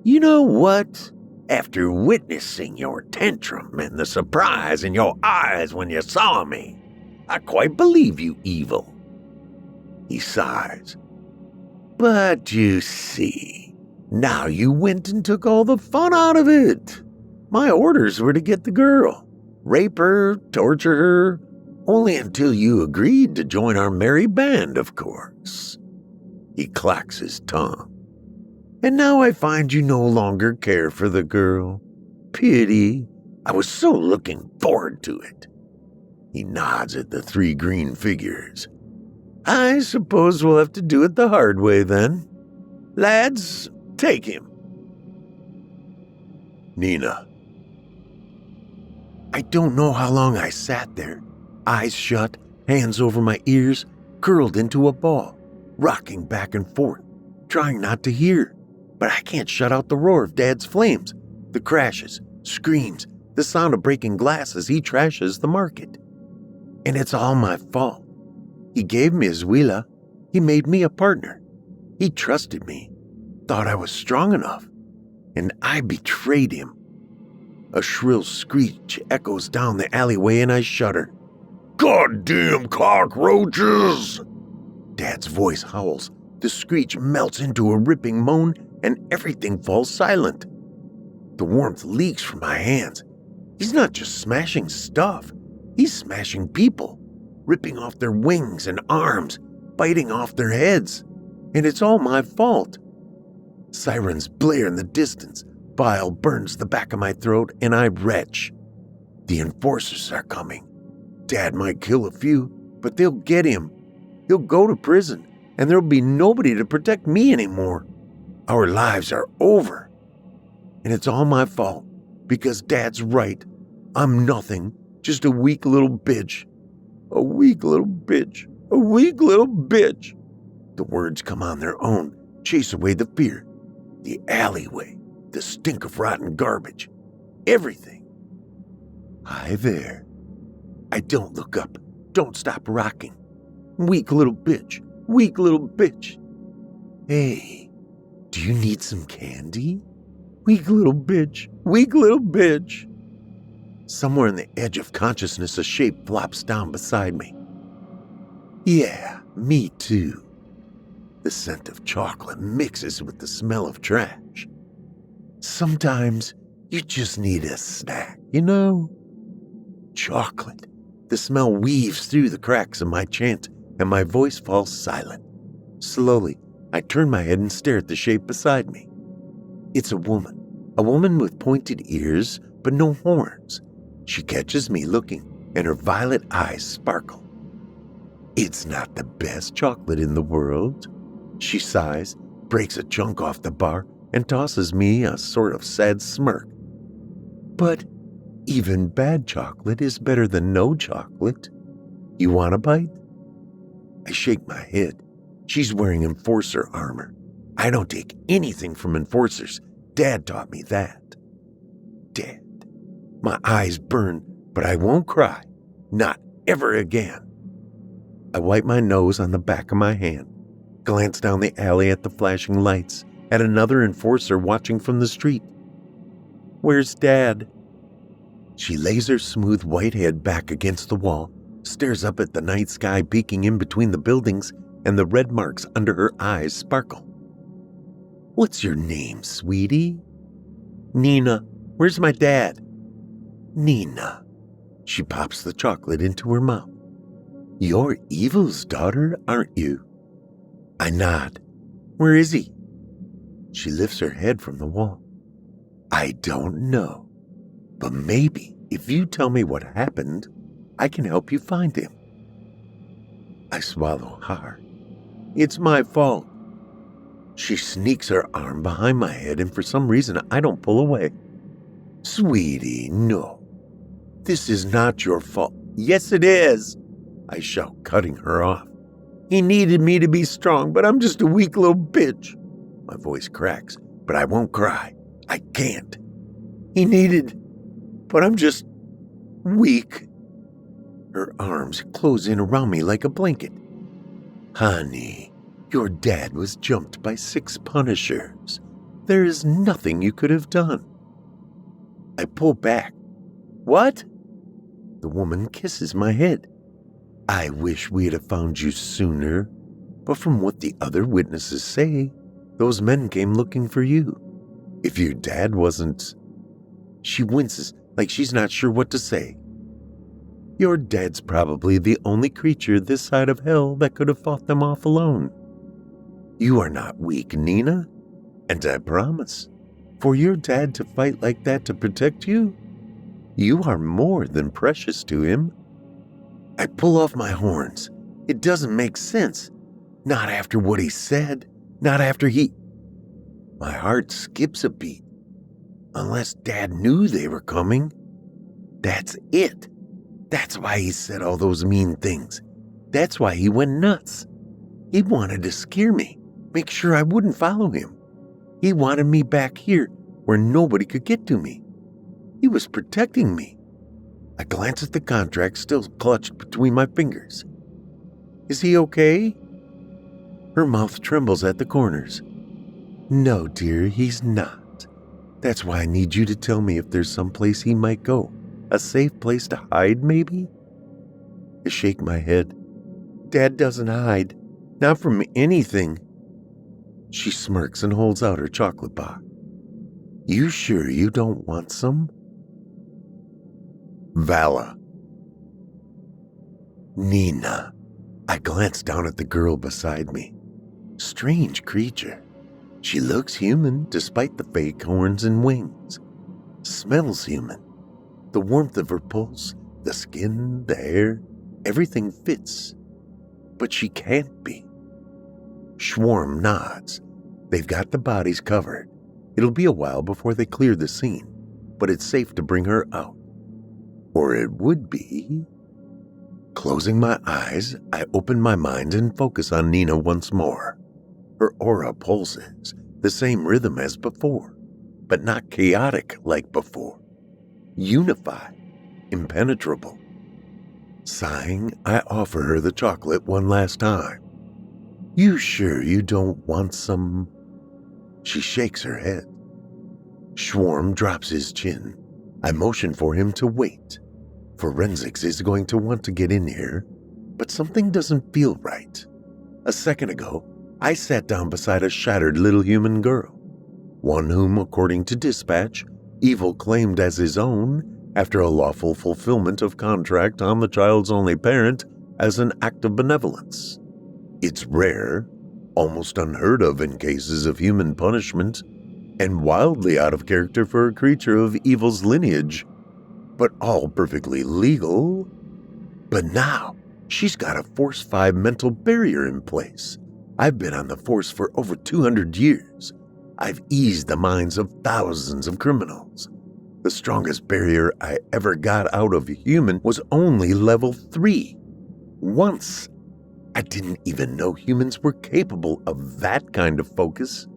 You know what? After witnessing your tantrum and the surprise in your eyes when you saw me, I quite believe you evil. He sighs. But you see, now you went and took all the fun out of it. My orders were to get the girl, rape her, torture her, only until you agreed to join our merry band, of course. He clacks his tongue. And now I find you no longer care for the girl. Pity. I was so looking forward to it. He nods at the 3 green figures. I suppose we'll have to do it the hard way then. Lads, take him. Nina. I don't know how long I sat there, eyes shut, hands over my ears, curled into a ball, rocking back and forth, trying not to hear. But I can't shut out the roar of Dad's flames, the crashes, screams, the sound of breaking glass as he trashes the market. And it's all my fault. He gave me his wheela. He made me a partner. He trusted me, thought I was strong enough, and I betrayed him. A shrill screech echoes down the alleyway and I shudder. Goddamn cockroaches! Dad's voice howls. The screech melts into a ripping moan and everything falls silent. The warmth leaks from my hands. He's not just smashing stuff. He's smashing people, ripping off their wings and arms, biting off their heads. And it's all my fault. Sirens blare in the distance. Bile burns the back of my throat and I retch. The enforcers are coming. Dad might kill a few, but they'll get him. He'll go to prison and there'll be nobody to protect me anymore. Our lives are over. And it's all my fault, because Dad's right. I'm nothing, just a weak little bitch. A weak little bitch. A weak little bitch. The words come on their own, chase away the fear. The alleyway, the stink of rotten garbage. Everything. Hi there. I don't look up. Don't stop rocking. Weak little bitch. Weak little bitch. Hey. Do you need some candy? Weak little bitch. Weak little bitch. Somewhere on the edge of consciousness, a shape flops down beside me. Yeah, me too. The scent of chocolate mixes with the smell of trash. Sometimes you just need a snack, you know? Chocolate. The smell weaves through the cracks of my chant, and my voice falls silent. Slowly, I turn my head and stare at the shape beside me. It's a woman with pointed ears but no horns. She catches me looking, and her violet eyes sparkle. It's not the best chocolate in the world. She sighs, breaks a chunk off the bar, and tosses me a sort of sad smirk. But even bad chocolate is better than no chocolate. You want a bite? I shake my head. She's wearing enforcer armor. I don't take anything from enforcers. Dad taught me that. Dad. My eyes burn, but I won't cry. Not ever again. I wipe my nose on the back of my hand, glance down the alley at the flashing lights, at another enforcer watching from the street. Where's Dad? She lays her smooth white head back against the wall, stares up at the night sky peeking in between the buildings, and the red marks under her eyes sparkle. What's your name, sweetie? Nina. Where's my dad? Nina. She pops the chocolate into her mouth. You're Evil's daughter, aren't you? I nod. Where is he? She lifts her head from the wall. I don't know, but maybe if you tell me what happened, I can help you find him. I swallow hard. It's my fault. She sneaks her arm behind my head, and for some reason I don't pull away. Sweetie, no. This is not your fault. Yes, it is, I shout, cutting her off. He needed me to be strong, but I'm just a weak little bitch. My voice cracks, but I won't cry. I can't. He needed, but I'm just Weak. Her arms close in around me like a blanket. Honey, your dad was jumped by 6 punishers. There is nothing you could have done. I pull back. What? The woman kisses my head. I wish we'd have found you sooner, but from what the other witnesses say, those men came looking for you. If your dad wasn't... She winces like she's not sure what to say. Your dad's probably the only creature this side of hell that could have fought them off alone. You are not weak, Nina, and I promise, for your dad to fight like that to protect you, you are more than precious to him. I pull off my horns. It doesn't make sense. Not after what he said. Not after he... My heart skips a beat. Unless Dad knew they were coming. That's it. That's why he said all those mean things. That's why he went nuts. He wanted to scare me, make sure I wouldn't follow him. He wanted me back here where nobody could get to me. He was protecting me. I glance at the contract still clutched between my fingers. Is he okay? Her mouth trembles at the corners. No, dear, he's not. That's why I need you to tell me if there's some place he might go. A safe place to hide, maybe? I shake my head. Dad doesn't hide. Not from anything. She smirks and holds out her chocolate bar. You sure you don't want some? Vala. Nina. I glance down at the girl beside me. Strange creature. She looks human despite the fake horns and wings. Smells human. The warmth of her pulse, the skin, the hair, everything fits. But she can't be. Schwarm nods. They've got the bodies covered. It'll be a while before they clear the scene, but it's safe to bring her out. Or it would be. Closing my eyes, I open my mind and focus on Nina once more. Her aura pulses, the same rhythm as before, but not chaotic like before. Unified, impenetrable. Sighing, I offer her the chocolate one last time. You sure you don't want some? She shakes her head. Schwarm drops his chin. I motion for him to wait. Forensics is going to want to get in here, but something doesn't feel right. A second ago, I sat down beside a shattered little human girl, one whom, according to dispatch, Evil claimed as his own after a lawful fulfillment of contract on the child's only parent as an act of benevolence. It's rare, almost unheard of in cases of human punishment, and wildly out of character for a creature of Evil's lineage, but all perfectly legal. But now, she's got a Force 5 mental barrier in place. I've been on the Force for over 200 years. I've eased the minds of thousands of criminals. The strongest barrier I ever got out of a human was only level 3. Once, I didn't even know humans were capable of that kind of focus.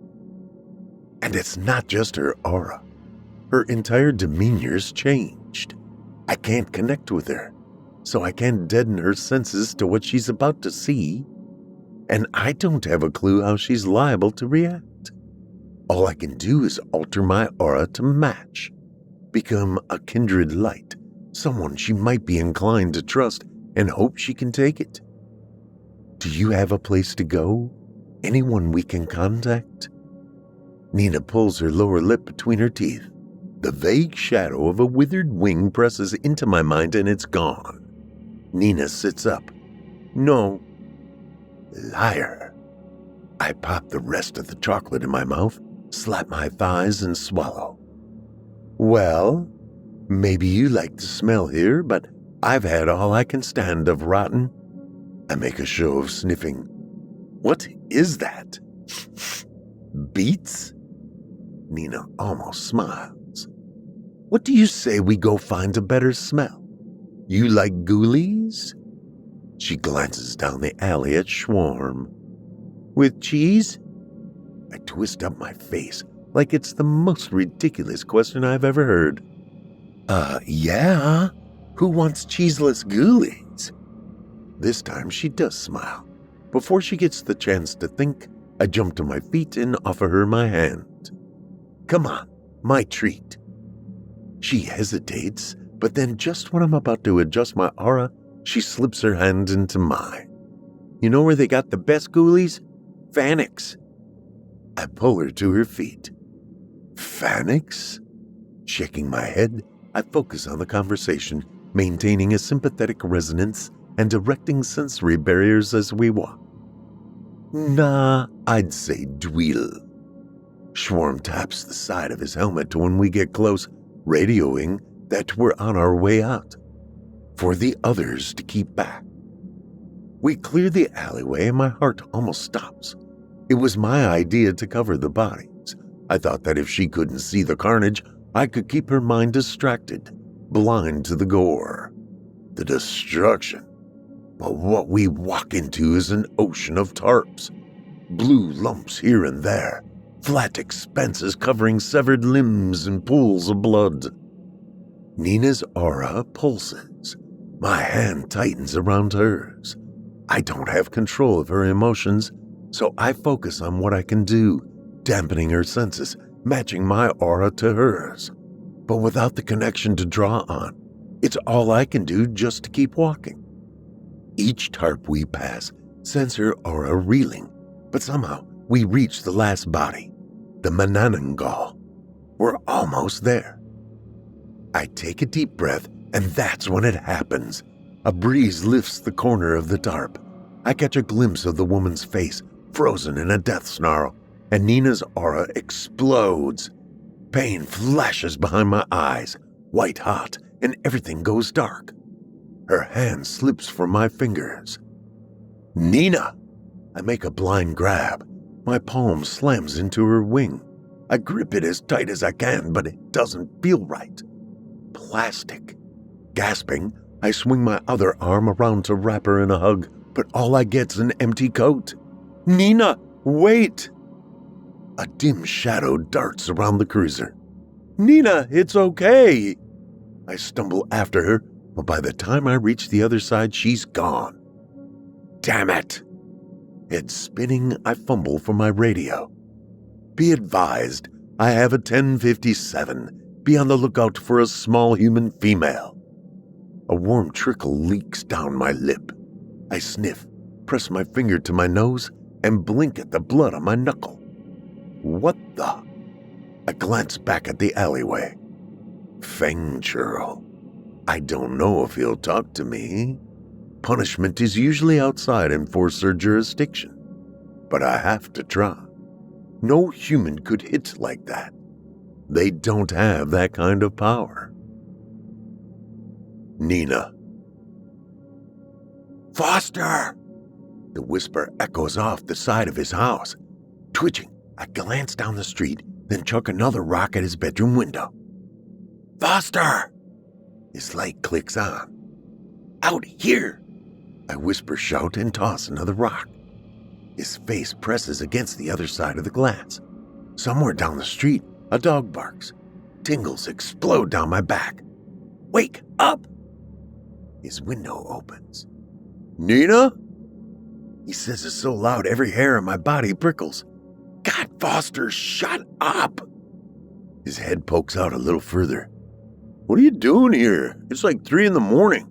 And it's not just her aura. Her entire demeanor's changed. I can't connect with her, so I can't deaden her senses to what she's about to see, and I don't have a clue how she's liable to react. All I can do is alter my aura to match, become a kindred light, someone she might be inclined to trust and hope she can take it. Do you have a place to go? Anyone we can contact? Nina pulls her lower lip between her teeth. The vague shadow of a withered wing presses into my mind and it's gone. Nina sits up. No. Liar. I pop the rest of the chocolate in my mouth, slap my thighs, and swallow. Well, maybe you like the smell here, but I've had all I can stand of rotten. I make a show of sniffing. What is that? Beets? Nina almost smiles. What do you say we go find a better smell? You like ghoulies? She glances down the alley at Schwarm. With cheese? I twist up my face like it's the most ridiculous question I've ever heard. Yeah. Who wants cheeseless ghoulies? This time she does smile. Before she gets the chance to think, I jump to my feet and offer her my hand. Come on, my treat. She hesitates, but then just when I'm about to adjust my aura, she slips her hand into mine. You know where they got the best ghoulies? Fanics. I pull her to her feet. Fanics? Shaking my head, I focus on the conversation, maintaining a sympathetic resonance and erecting sensory barriers as we walk. Nah, I'd say dweil. Schwarm taps the side of his helmet when we get close, radioing that we're on our way out, for the others to keep back. We clear the alleyway and my heart almost stops. It was my idea to cover the bodies. I thought that if she couldn't see the carnage, I could keep her mind distracted, blind to the gore, the destruction. But what we walk into is an ocean of tarps, blue lumps here and there, flat expanses covering severed limbs and pools of blood. Nina's aura pulses. My hand tightens around hers. I don't have control of her emotions, so I focus on what I can do, dampening her senses, matching my aura to hers. But without the connection to draw on, it's all I can do just to keep walking. Each tarp we pass sends her aura reeling, but somehow we reach the last body, the Manananggal. We're almost there. I take a deep breath, and that's when it happens. A breeze lifts the corner of the tarp. I catch a glimpse of the woman's face, frozen in a death snarl, and Nina's aura explodes. Pain flashes behind my eyes, white hot, and everything goes dark. Her hand slips from my fingers. Nina! I make a blind grab. My palm slams into her wing. I grip it as tight as I can, but it doesn't feel right. Plastic. Gasping, I swing my other arm around to wrap her in a hug, but all I get's an empty coat. Nina, wait! A dim shadow darts around the cruiser. Nina, it's okay! I stumble after her, but by the time I reach the other side, she's gone. Damn it! Head spinning, I fumble for my radio. Be advised, I have a 1057. Be on the lookout for a small human female. A warm trickle leaks down my lip. I sniff, press my finger to my nose, and blink at the blood on my knuckle. What the? I glance back at the alleyway. Fanged churl. I don't know if he'll talk to me. Punishment is usually outside enforcer jurisdiction, but I have to try. No human could hit like that. They don't have that kind of power. Nina. Foster! The whisper echoes off the side of his house. Twitching, I glance down the street, then chuck another rock at his bedroom window. Foster! His light clicks on. Out here! I whisper, shout, and toss another rock. His face presses against the other side of the glass. Somewhere down the street, a dog barks. Tingles explode down my back. Wake up! His window opens. Nina? He says it so loud every hair on my body prickles. God, Foster, shut up! His head pokes out a little further. What are you doing here? It's like 3 a.m.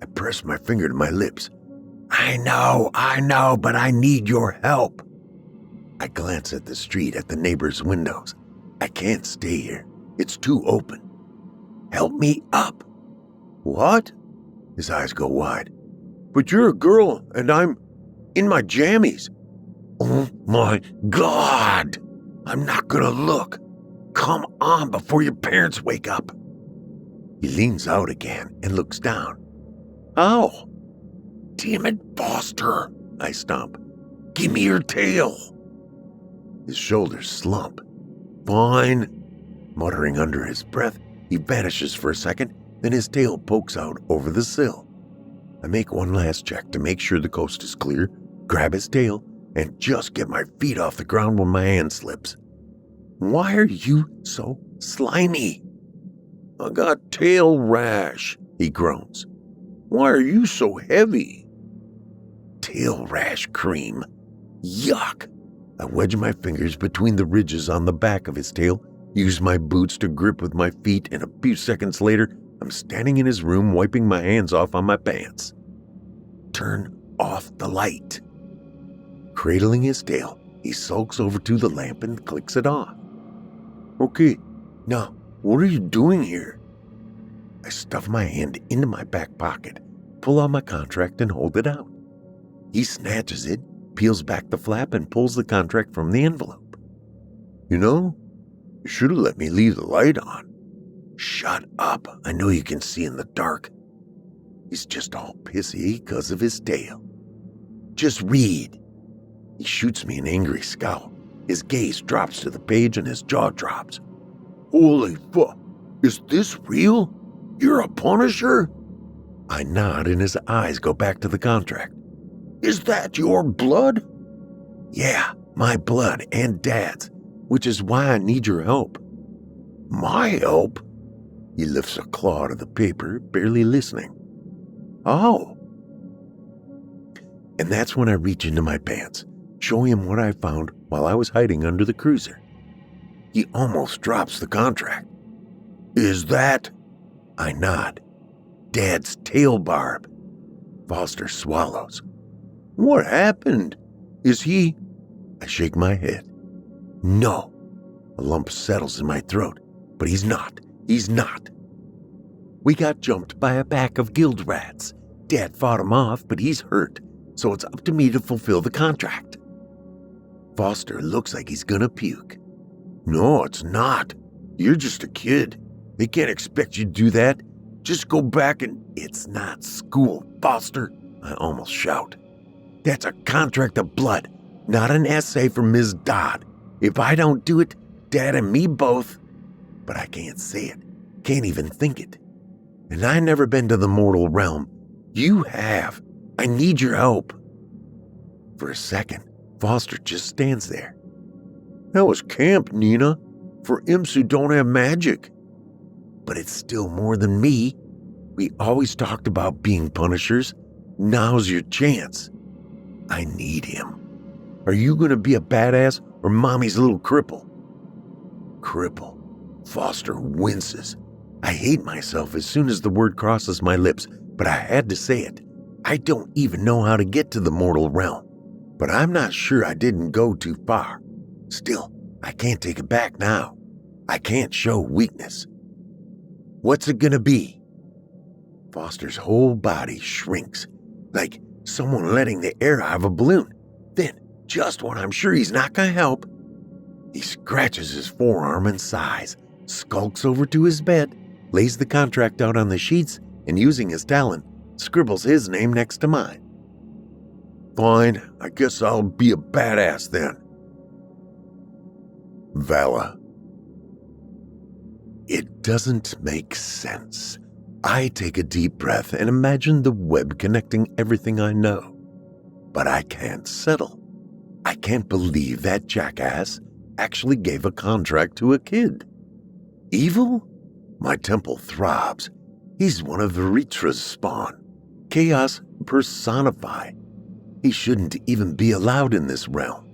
I press my finger to my lips. I know, but I need your help. I glance at the street at the neighbors' windows. I can't stay here. It's too open. Help me up. What? His eyes go wide. But you're a girl, and I'm in my jammies. Oh my God! I'm not gonna look. Come on before your parents wake up. He leans out again and looks down. Ow! Damn it, Foster! I stomp. Give me your tail. His shoulders slump. Fine. Muttering under his breath, he vanishes for a second, then his tail pokes out over the sill. I make one last check to make sure the coast is clear, grab his tail, and just get my feet off the ground when my hand slips. Why are you so slimy? I got tail rash. he groans. Why are you so heavy? Tail rash cream. Yuck. I wedge my fingers between the ridges on the back of his tail, use my boots to grip with my feet, and a few seconds later, I'm standing in his room wiping my hands off on my pants. Turn off the light. Cradling his tail, he sulks over to the lamp and clicks it off. Okay, now, what are you doing here? I stuff my hand into my back pocket, pull out my contract, and hold it out. He snatches it, peels back the flap, and pulls the contract from the envelope. You know, you should have let me leave the light on. Shut up. I know you can see in the dark. He's just all pissy because of his tail. Just read. He shoots me an angry scowl. His gaze drops to the page and his jaw drops. Holy fuck. Is this real? You're a Punisher? I nod and his eyes go back to the contract. Is that your blood? Yeah, my blood and Dad's, which is why I need your help. My help? He lifts a claw to the paper, barely listening. Oh. And that's when I reach into my pants, show him what I found while I was hiding under the cruiser. He almost drops the contract. Is that? I nod. Dad's tail barb. Foster swallows. What happened? Is he? I shake my head. No. A lump settles in my throat, but he's not. He's not. We got jumped by a pack of guild rats. Dad fought him off, but he's hurt, so it's up to me to fulfill the contract. Foster looks like he's gonna puke. No, it's not. You're just a kid. They can't expect you to do that. Just go back and... It's not school, Foster, I almost shout. That's a contract of blood, not an essay from Ms. Dodd. If I don't do it, Dad and me both. But I can't say it, can't even think it. And I never been to the mortal realm. You have. I need your help. For a second, Foster just stands there. That was camp, Nina, for imps who don't have magic. But it's still more than me. We always talked about being Punishers. Now's your chance. I need him. Are you going to be a badass or Mommy's little cripple? Cripple. Foster winces. I hate myself as soon as the word crosses my lips, but I had to say it. I don't even know how to get to the mortal realm, but I'm not sure I didn't go too far. Still, I can't take it back now. I can't show weakness. What's it gonna be? Foster's whole body shrinks, like someone letting the air out of a balloon. Then, just when I'm sure he's not gonna help, he scratches his forearm and sighs, skulks over to his bed, lays the contract out on the sheets, and using his talent, scribbles his name next to mine. Fine, I guess I'll be a badass then. Vala. It doesn't make sense. I take a deep breath and imagine the web connecting everything I know. But I can't settle. I can't believe that jackass actually gave a contract to a kid. Evil? My temple throbs. He's one of Veritra's spawn. Chaos personified. He shouldn't even be allowed in this realm.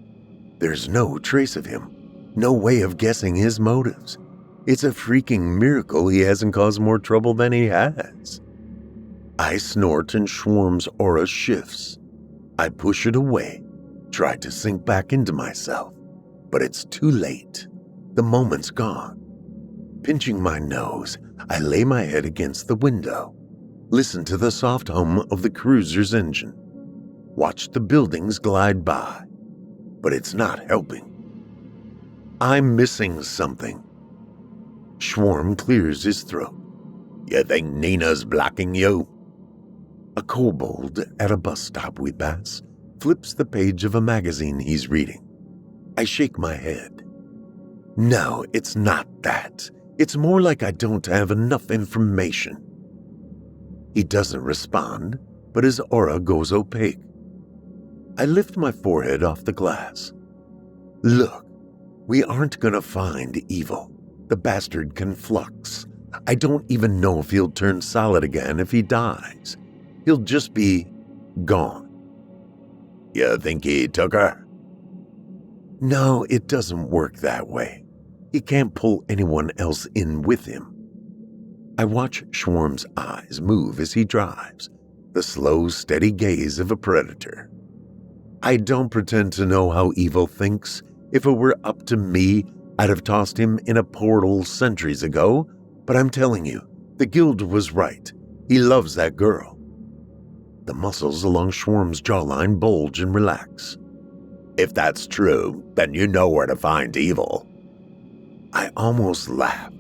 There's no trace of him. No way of guessing his motives. It's a freaking miracle he hasn't caused more trouble than he has. I snort and Schwarm's aura shifts. I push it away, try to sink back into myself, but it's too late. The moment's gone. Pinching my nose, I lay my head against the window, listen to the soft hum of the cruiser's engine, watch the buildings glide by, but it's not helping. I'm missing something. Schwarm clears his throat. You think Nina's blocking you? A kobold at a bus stop we pass flips the page of a magazine he's reading. I shake my head. No, it's not that. It's more like I don't have enough information. He doesn't respond, but his aura goes opaque. I lift my forehead off the glass. Look, we aren't gonna find evil. The bastard can flux, I don't even know if he'll turn solid again if he dies. He'll just be gone. You think he took her? No, it doesn't work that way. He can't pull anyone else in with him. I watch Schwarm's eyes move as he drives, the slow, steady gaze of a predator. I don't pretend to know how evil thinks. If it were up to me, I'd have tossed him in a portal centuries ago, but I'm telling you, the guild was right. He loves that girl. The muscles along Schwarm's jawline bulge and relax. If that's true, then you know where to find evil. I almost laugh.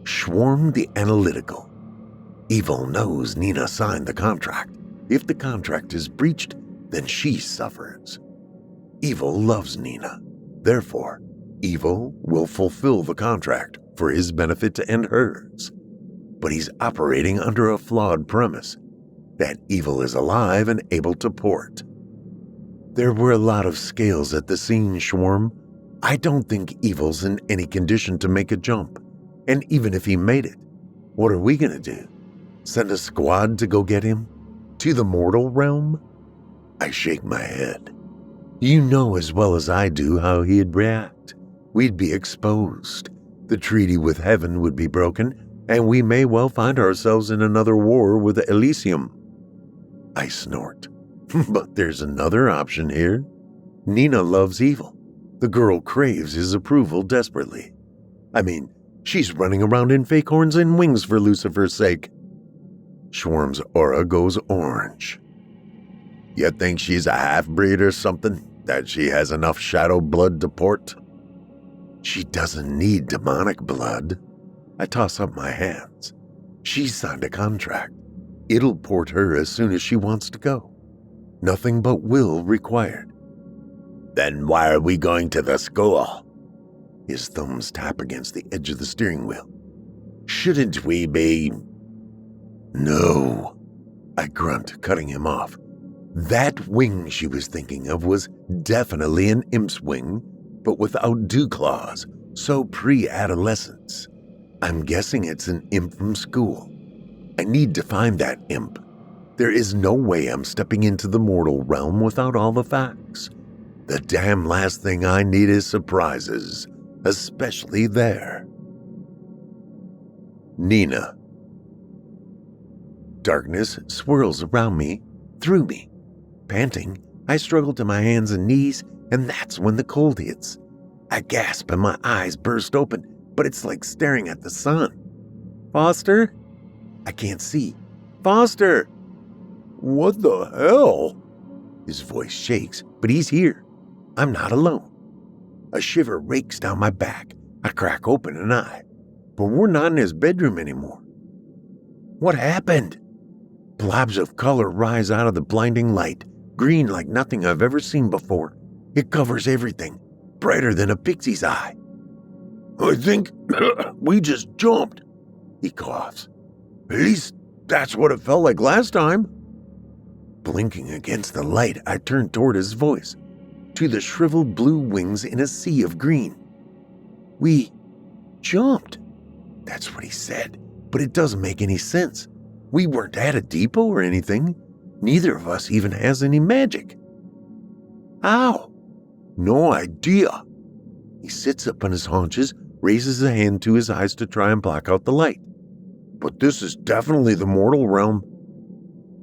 Schwarm the analytical. Evil knows Nina signed the contract. If the contract is breached, then she suffers. Evil loves Nina. Therefore, Evil will fulfill the contract for his benefit and hers. But he's operating under a flawed premise, that Evil is alive and able to port. There were a lot of scales at the scene, Schwarm. I don't think Evil's in any condition to make a jump. And even if he made it, what are we gonna do? Send a squad to go get him? To the mortal realm? I shake my head. You know as well as I do how he'd react. We'd be exposed. The treaty with heaven would be broken, and we may well find ourselves in another war with Elysium. I snort. But there's another option here. Nina loves Evil. The girl craves his approval desperately. I mean, she's running around in fake horns and wings for Lucifer's sake. Schwarm's aura goes orange. You think she's a half-breed or something? That she has enough shadow blood to port? She doesn't need demonic blood. I toss up my hands. She signed a contract. It'll port her as soon as she wants to go. Nothing but will required. Then why are we going to the school? His thumbs tap against the edge of the steering wheel. Shouldn't we be... No, I grunt, cutting him off. That wing she was thinking of was definitely an imp's wing, but without dew claws, so pre-adolescence. I'm guessing it's an imp from school. I need to find that imp. There is no way I'm stepping into the mortal realm without all the facts. The damn last thing I need is surprises, especially there. Nina. Darkness swirls around me, through me. Panting, I struggle to my hands and knees, and that's when the cold hits. I gasp and my eyes burst open, but it's like staring at the sun. Foster? I can't see. Foster! What the hell? His voice shakes, but he's here. I'm not alone. A shiver rakes down my back. I crack open an eye, but we're not in his bedroom anymore. What happened? Blobs of color rise out of the blinding light, green like nothing I've ever seen before. It covers everything, brighter than a pixie's eye. I think we just jumped, he coughs. At least that's what it felt like last time. Blinking against the light, I turn toward his voice, to the shriveled blue wings in a sea of green. We jumped. That's what he said, but it doesn't make any sense. We weren't at a depot or anything. Neither of us even has any magic. How? No idea. He sits up on his haunches, raises a hand to his eyes to try and block out the light. But this is definitely the mortal realm.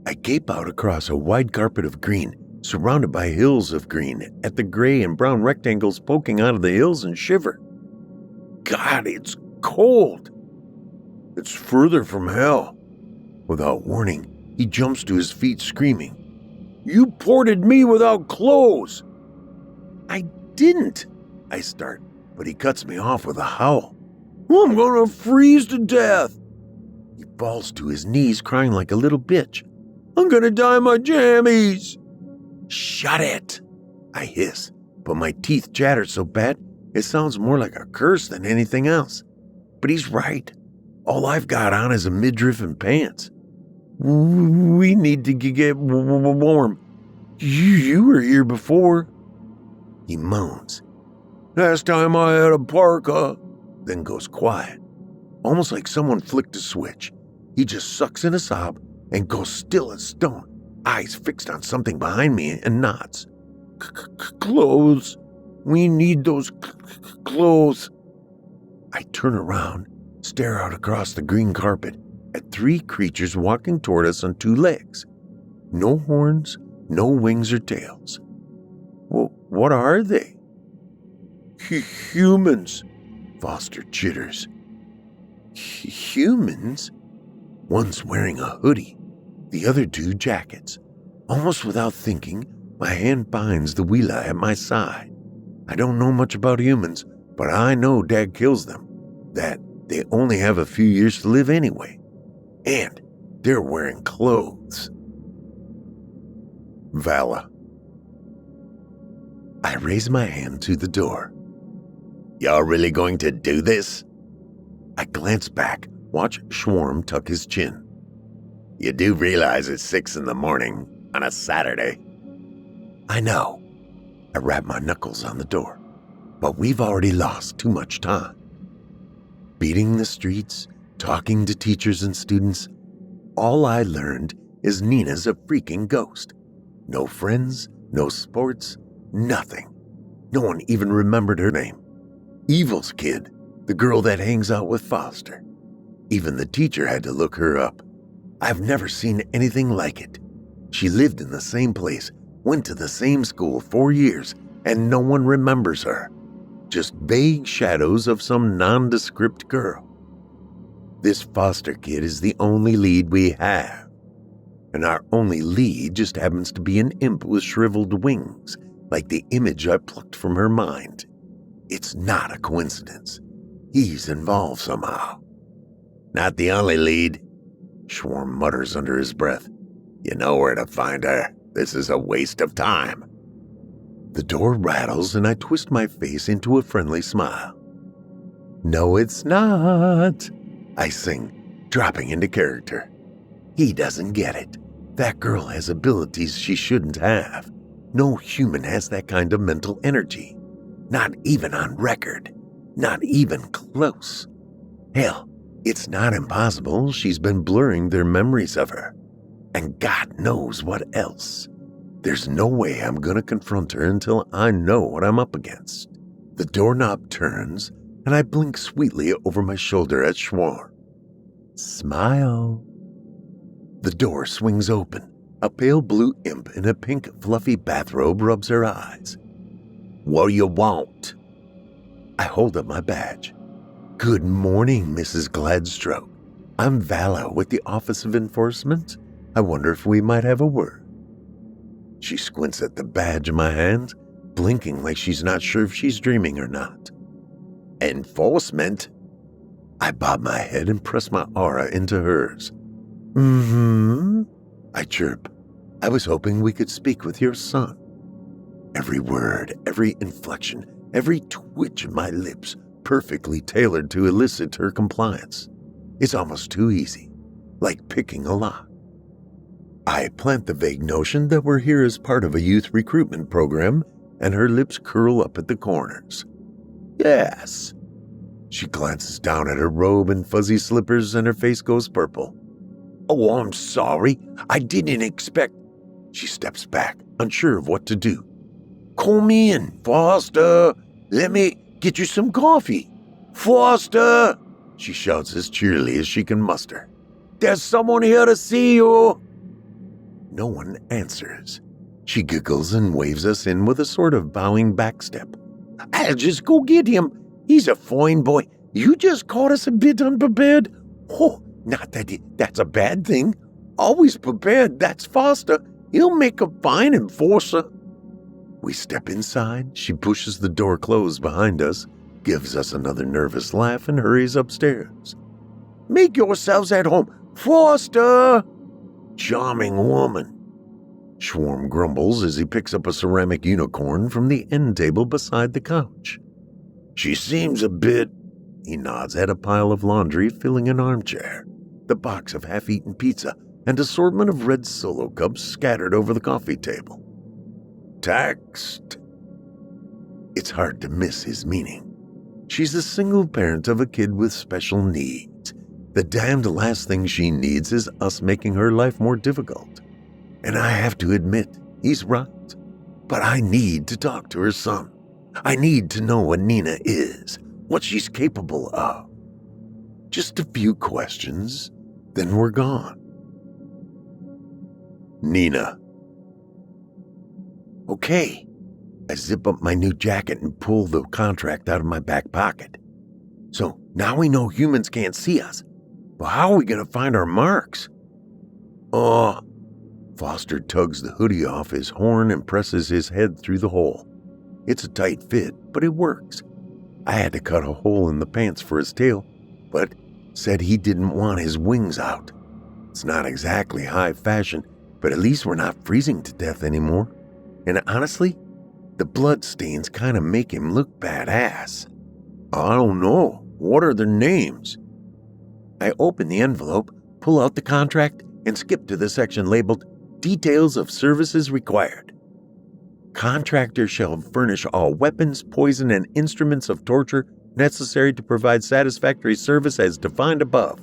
I gape out across a wide carpet of green, surrounded by hills of green, at the gray and brown rectangles poking out of the hills and shiver. God, it's cold. It's further from hell. Without warning, he jumps to his feet screaming, "You ported me without clothes!" I didn't, I start, but he cuts me off with a howl. I'm gonna freeze to death. He falls to his knees crying like a little bitch. I'm gonna dye my jammies. Shut it, I hiss, but my teeth chatter so bad it sounds more like a curse than anything else. But he's right. All I've got on is a midriff and pants. We need to get warm. You were here before. He moans. Last time I had a parka, then goes quiet. almost like someone flicked a switch. He just sucks in a sob and goes still as stone, eyes fixed on something behind me, and nods. Clothes. We need those clothes. I turn around, stare out across the green carpet at 3 creatures walking toward us on 2 legs. No horns, no wings or tails. Well, what are they? Humans, Foster chitters. Humans? One's wearing a hoodie, the other 2 jackets. Almost without thinking, my hand finds the wheeler at my side. I don't know much about humans, but I know Dad kills them, that they only have a few years to live anyway. And they're wearing clothes. Vala. I raise my hand to the door. Y'all really going to do this? I glance back, watch Schwarm tuck his chin. You do realize it's 6 in the morning on a Saturday. I know. I rap my knuckles on the door, but we've already lost too much time. Beating the streets, talking to teachers and students, all I learned is Nina's a freaking ghost. No friends, no sports, nothing. No one even remembered her name. Evil's kid, the girl that hangs out with Foster. Even the teacher had to look her up. I've never seen anything like it. She lived in the same place, went to the same school 4 years, and no one remembers her. Just vague shadows of some nondescript girl. This Foster kid is the only lead we have. And our only lead just happens to be an imp with shriveled wings, like the image I plucked from her mind. It's not a coincidence. He's involved somehow. Not the only lead, Schwarm mutters under his breath. You know where to find her. This is a waste of time. The door rattles and I twist my face into a friendly smile. No, it's not, I sing, dropping into character. He doesn't get it. That girl has abilities she shouldn't have. No human has that kind of mental energy. Not even on record. Not even close. Hell, it's not impossible she's been blurring their memories of her. And God knows what else. There's no way I'm gonna confront her until I know what I'm up against. The doorknob turns, and I blink sweetly over my shoulder at Schwarm. Smile. The door swings open. A pale blue imp in a pink fluffy bathrobe rubs her eyes. What do you want? I hold up my badge. Good morning, Mrs. Gladstroke. I'm Vala with the Office of Enforcement. I wonder if we might have a word. She squints at the badge in my hand, blinking like she's not sure if she's dreaming or not. Enforcement? I bob my head and press my aura into hers. Mm-hmm, I chirp. I was hoping we could speak with your son. Every word, every inflection, every twitch of my lips perfectly tailored to elicit her compliance. It's almost too easy, like picking a lock. I plant the vague notion that we're here as part of a youth recruitment program, and her lips curl up at the corners. Yes. She glances down at her robe and fuzzy slippers, and her face goes purple. Oh, I'm sorry. I didn't expect... She steps back, unsure of what to do. Come in, Foster. Let me get you some coffee. Foster! She shouts as cheerily as she can muster. There's someone here to see you. No one answers. She giggles and waves us in with a sort of bowing backstep. I'll just go get him. He's a fine boy. You just caught us a bit unprepared. Oh, not that that's a bad thing. Always prepared, that's Foster. He'll make a fine enforcer. We step inside. She pushes the door closed behind us, gives us another nervous laugh, and hurries upstairs. Make yourselves at home. Foster! Charming woman. Schwarm grumbles as he picks up a ceramic unicorn from the end table beside the couch. She seems a bit... He nods at a pile of laundry filling an armchair, the box of half-eaten pizza, and assortment of red Solo cups scattered over the coffee table. Taxed. It's hard to miss his meaning. She's a single parent of a kid with special needs. The damned last thing she needs is us making her life more difficult. And I have to admit, he's right. But I need to talk to her son. I need to know what Nina is, what she's capable of. Just a few questions, then we're gone. Nina. Okay. I zip up my new jacket and pull the contract out of my back pocket. So now we know humans can't see us. But how are we going to find our marks? Foster tugs the hoodie off his horn and presses his head through the hole. It's a tight fit, but it works. I had to cut a hole in the pants for his tail, but said he didn't want his wings out. It's not exactly high fashion, but at least we're not freezing to death anymore. And honestly, the blood stains kind of make him look badass. I don't know. What are their names? I open the envelope, pull out the contract, and skip to the section labeled Details of Services Required. Contractor shall furnish all weapons, poison, and instruments of torture necessary to provide satisfactory service as defined above,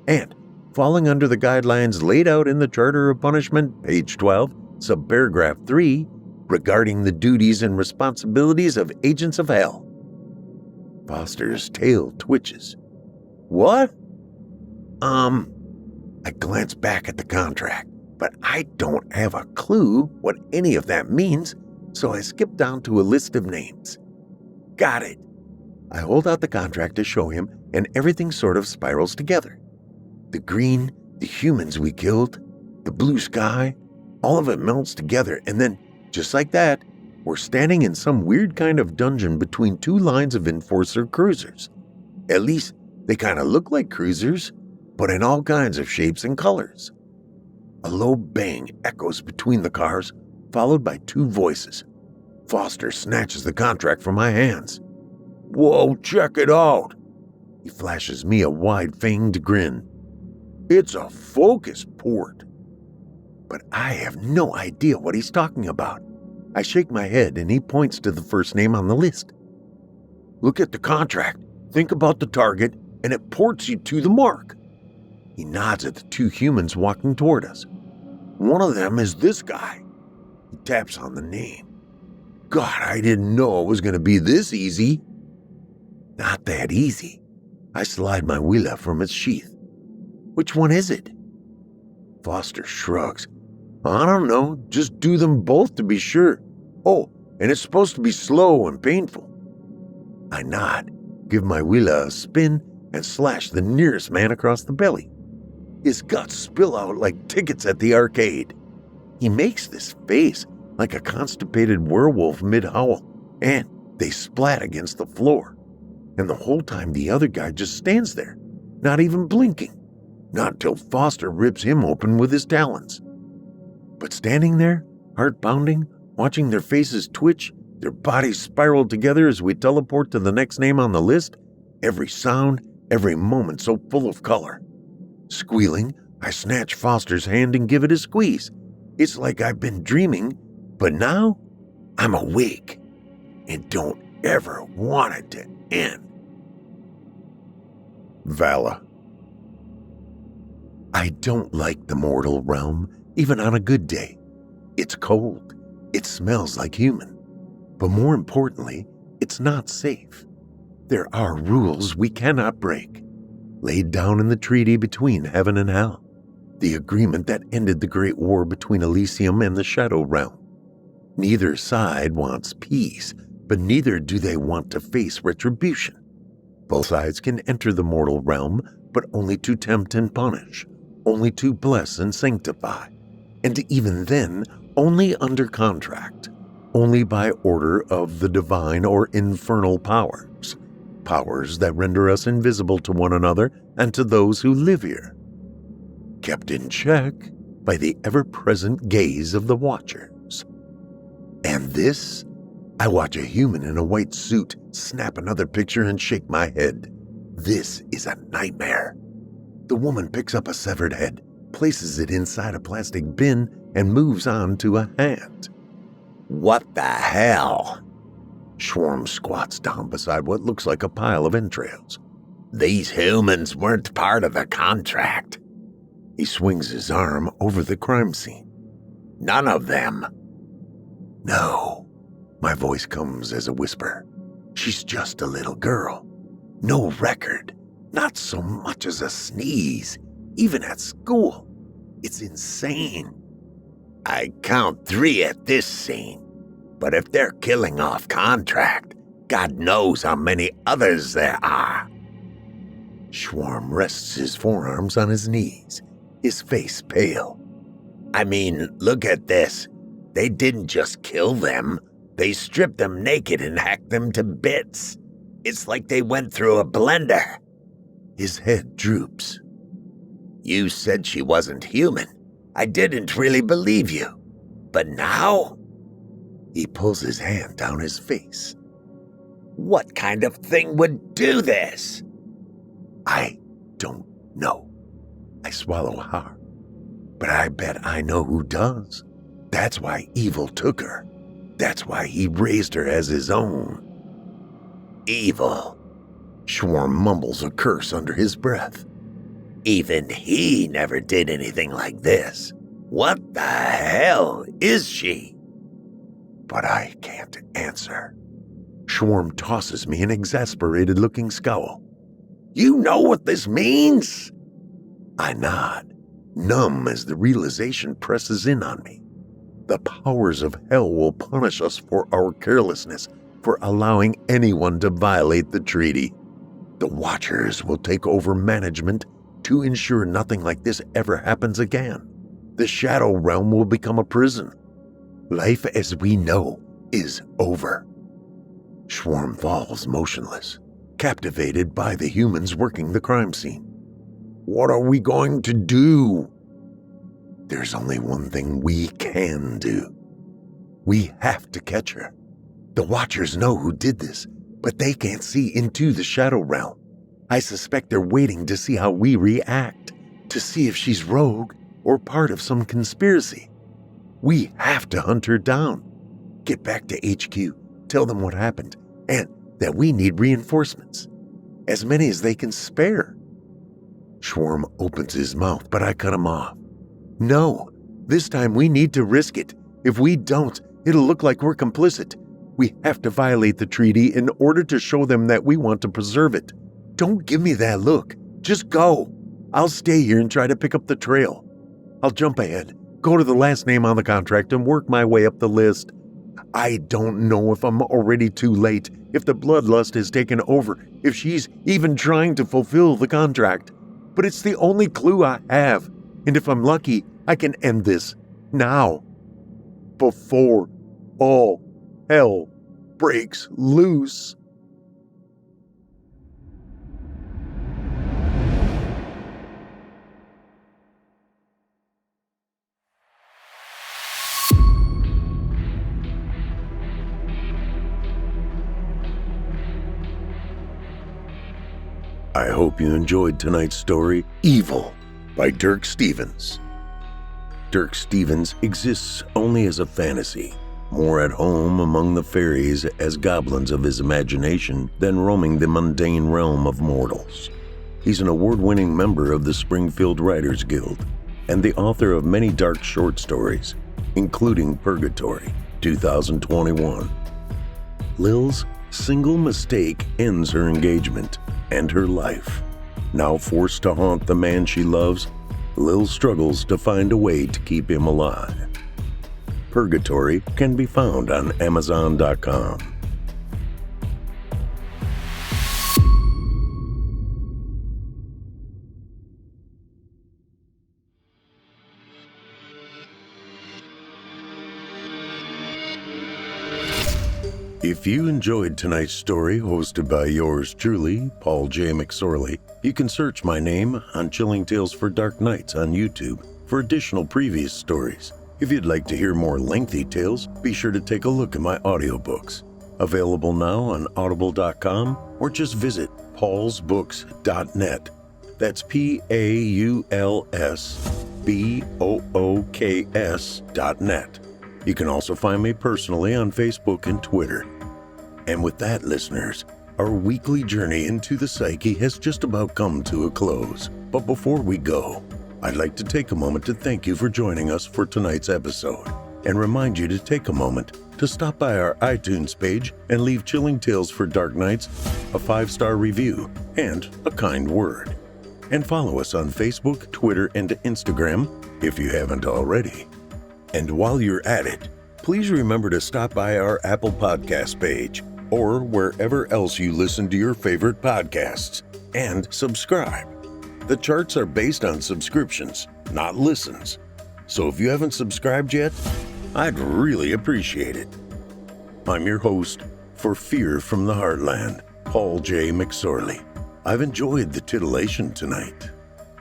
and falling under the guidelines laid out in the Charter of Punishment, page 12, subparagraph 3, regarding the duties and responsibilities of agents of hell. Foster's tail twitches. What? I glance back at the contract, but I don't have a clue what any of that means, so I skip down to a list of names. Got it. I hold out the contract to show him, and everything sort of spirals together. The green, the humans we killed, the blue sky, all of it melts together, and then, just like that, we're standing in some weird kind of dungeon between two lines of enforcer cruisers. At least, they kind of look like cruisers, but in all kinds of shapes and colors. A low bang echoes between the cars, followed by two voices. Foster snatches the contract from my hands. Whoa, check it out. He flashes me a wide fanged grin. It's a focus port. But I have no idea what he's talking about. I shake my head and he points to the first name on the list. Look at the contract, think about the target, and it ports you to the mark. He nods at the two humans walking toward us. One of them is this guy. He taps on the name. God, I didn't know it was going to be this easy. Not that easy. I slide my wheeler from its sheath. Which one is it? Foster shrugs. I don't know, just do them both to be sure. Oh, and it's supposed to be slow and painful. I nod, give my wheeler a spin, and slash the nearest man across the belly. His guts spill out like tickets at the arcade. He makes this face like a constipated werewolf mid-howl, and they splat against the floor. And the whole time the other guy just stands there, not even blinking. Not until Foster rips him open with his talons. But standing there, heart pounding, watching their faces twitch, their bodies spiral together as we teleport to the next name on the list, every sound, every moment so full of color. Squealing, I snatch Foster's hand and give it a squeeze. It's like I've been dreaming, but now I'm awake and don't ever want it to end. Vala. I don't like the mortal realm, even on a good day. It's cold. It smells like human. But more importantly, it's not safe. There are rules we cannot break, laid down in the treaty between heaven and hell, the agreement that ended the Great War between Elysium and the Shadow Realm. Neither side wants peace, but neither do they want to face retribution. Both sides can enter the mortal realm, but only to tempt and punish, only to bless and sanctify, and even then, only under contract, only by order of the divine or infernal powers, powers that render us invisible to one another and to those who live here, kept in check by the ever-present gaze of the Watchers. And this, I watch a human in a white suit snap another picture and shake my head. This is a nightmare. The woman picks up a severed head, places it inside a plastic bin, and moves on to a hand. What the hell? Schwarm squats down beside what looks like a pile of entrails. These humans weren't part of the contract. He swings his arm over the crime scene. None of them. No. My voice comes as a whisper. She's just a little girl. No record. Not so much as a sneeze. Even at school. It's insane. I count 3 at this scene. But if they're killing off contract, God knows how many others there are. Schwarm rests his forearms on his knees, his face pale. I mean, look at this. They didn't just kill them. They stripped them naked and hacked them to bits. It's like they went through a blender. His head droops. You said she wasn't human. I didn't really believe you. But now? He pulls his hand down his face. What kind of thing would do this? I don't know. I swallow hard. But I bet I know who does. That's why evil took her. That's why he raised her as his own. Evil. Schwarm mumbles a curse under his breath. Even he never did anything like this. What the hell is she? But I can't answer. Schwarm tosses me an exasperated-looking scowl. You know what this means? I nod, numb as the realization presses in on me. The powers of hell will punish us for our carelessness, for allowing anyone to violate the treaty. The Watchers will take over management to ensure nothing like this ever happens again. The Shadow Realm will become a prison. Life as we know is over. Schwarm falls motionless, captivated by the humans working the crime scene. What are we going to do? There's only one thing we can do. We have to catch her. The Watchers know who did this, but they can't see into the Shadow Realm. I suspect they're waiting to see how we react, to see if she's rogue or part of some conspiracy. We have to hunt her down. Get back to HQ, tell them what happened, and that we need reinforcements. As many as they can spare. Schwarm opens his mouth, but I cut him off. No, this time we need to risk it. If we don't, it'll look like we're complicit. We have to violate the treaty in order to show them that we want to preserve it. Don't give me that look. Just go. I'll stay here and try to pick up the trail. I'll jump ahead, go to the last name on the contract, and work my way up the list. I don't know if I'm already too late, if the bloodlust has taken over, if she's even trying to fulfill the contract. But it's the only clue I have, and if I'm lucky, I can end this now. Before all hell breaks loose. I hope you enjoyed tonight's story, Evil, by Dirk Stevens. Dirk Stevens exists only as a fantasy, more at home among the fairies as goblins of his imagination than roaming the mundane realm of mortals. He's an award-winning member of the Springfield Writers Guild and the author of many dark short stories, including Purgatory, 2021. Lil's single mistake ends her engagement and her life. Now forced to haunt the man she loves, Lil struggles to find a way to keep him alive. Purgatory can be found on Amazon.com. If you enjoyed tonight's story, hosted by yours truly, Paul J. McSorley, you can search my name on Chilling Tales for Dark Nights on YouTube for additional previous stories. If you'd like to hear more lengthy tales, be sure to take a look at my audiobooks. Available now on audible.com or just visit paulsbooks.net. That's PAULSBOOKS.net. You can also find me personally on Facebook and Twitter. And with that, listeners, Our weekly journey into the psyche has just about come to a close. But before we go, I'd like to take a moment to thank you for joining us for tonight's episode and remind you to take a moment to stop by our iTunes page and leave Chilling Tales for Dark Nights a 5-star review and a kind word. And follow us on Facebook, Twitter, and Instagram if you haven't already. And while you're at it, please remember to stop by our Apple Podcast page or wherever else you listen to your favorite podcasts and subscribe. The charts are based on subscriptions, not listens. So if you haven't subscribed yet, I'd really appreciate it. I'm your host for Fear from the Heartland, Paul J. McSorley. I've enjoyed the titillation tonight.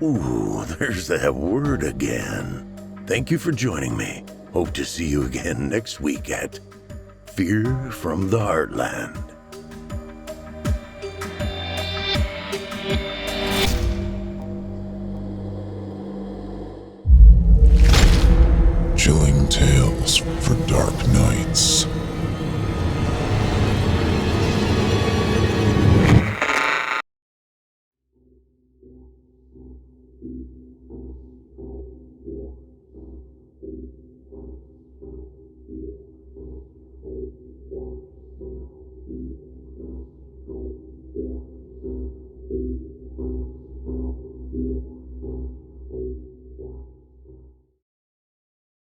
Ooh, there's that word again. Thank you for joining me. Hope to see you again next week at Fear from the Heartland.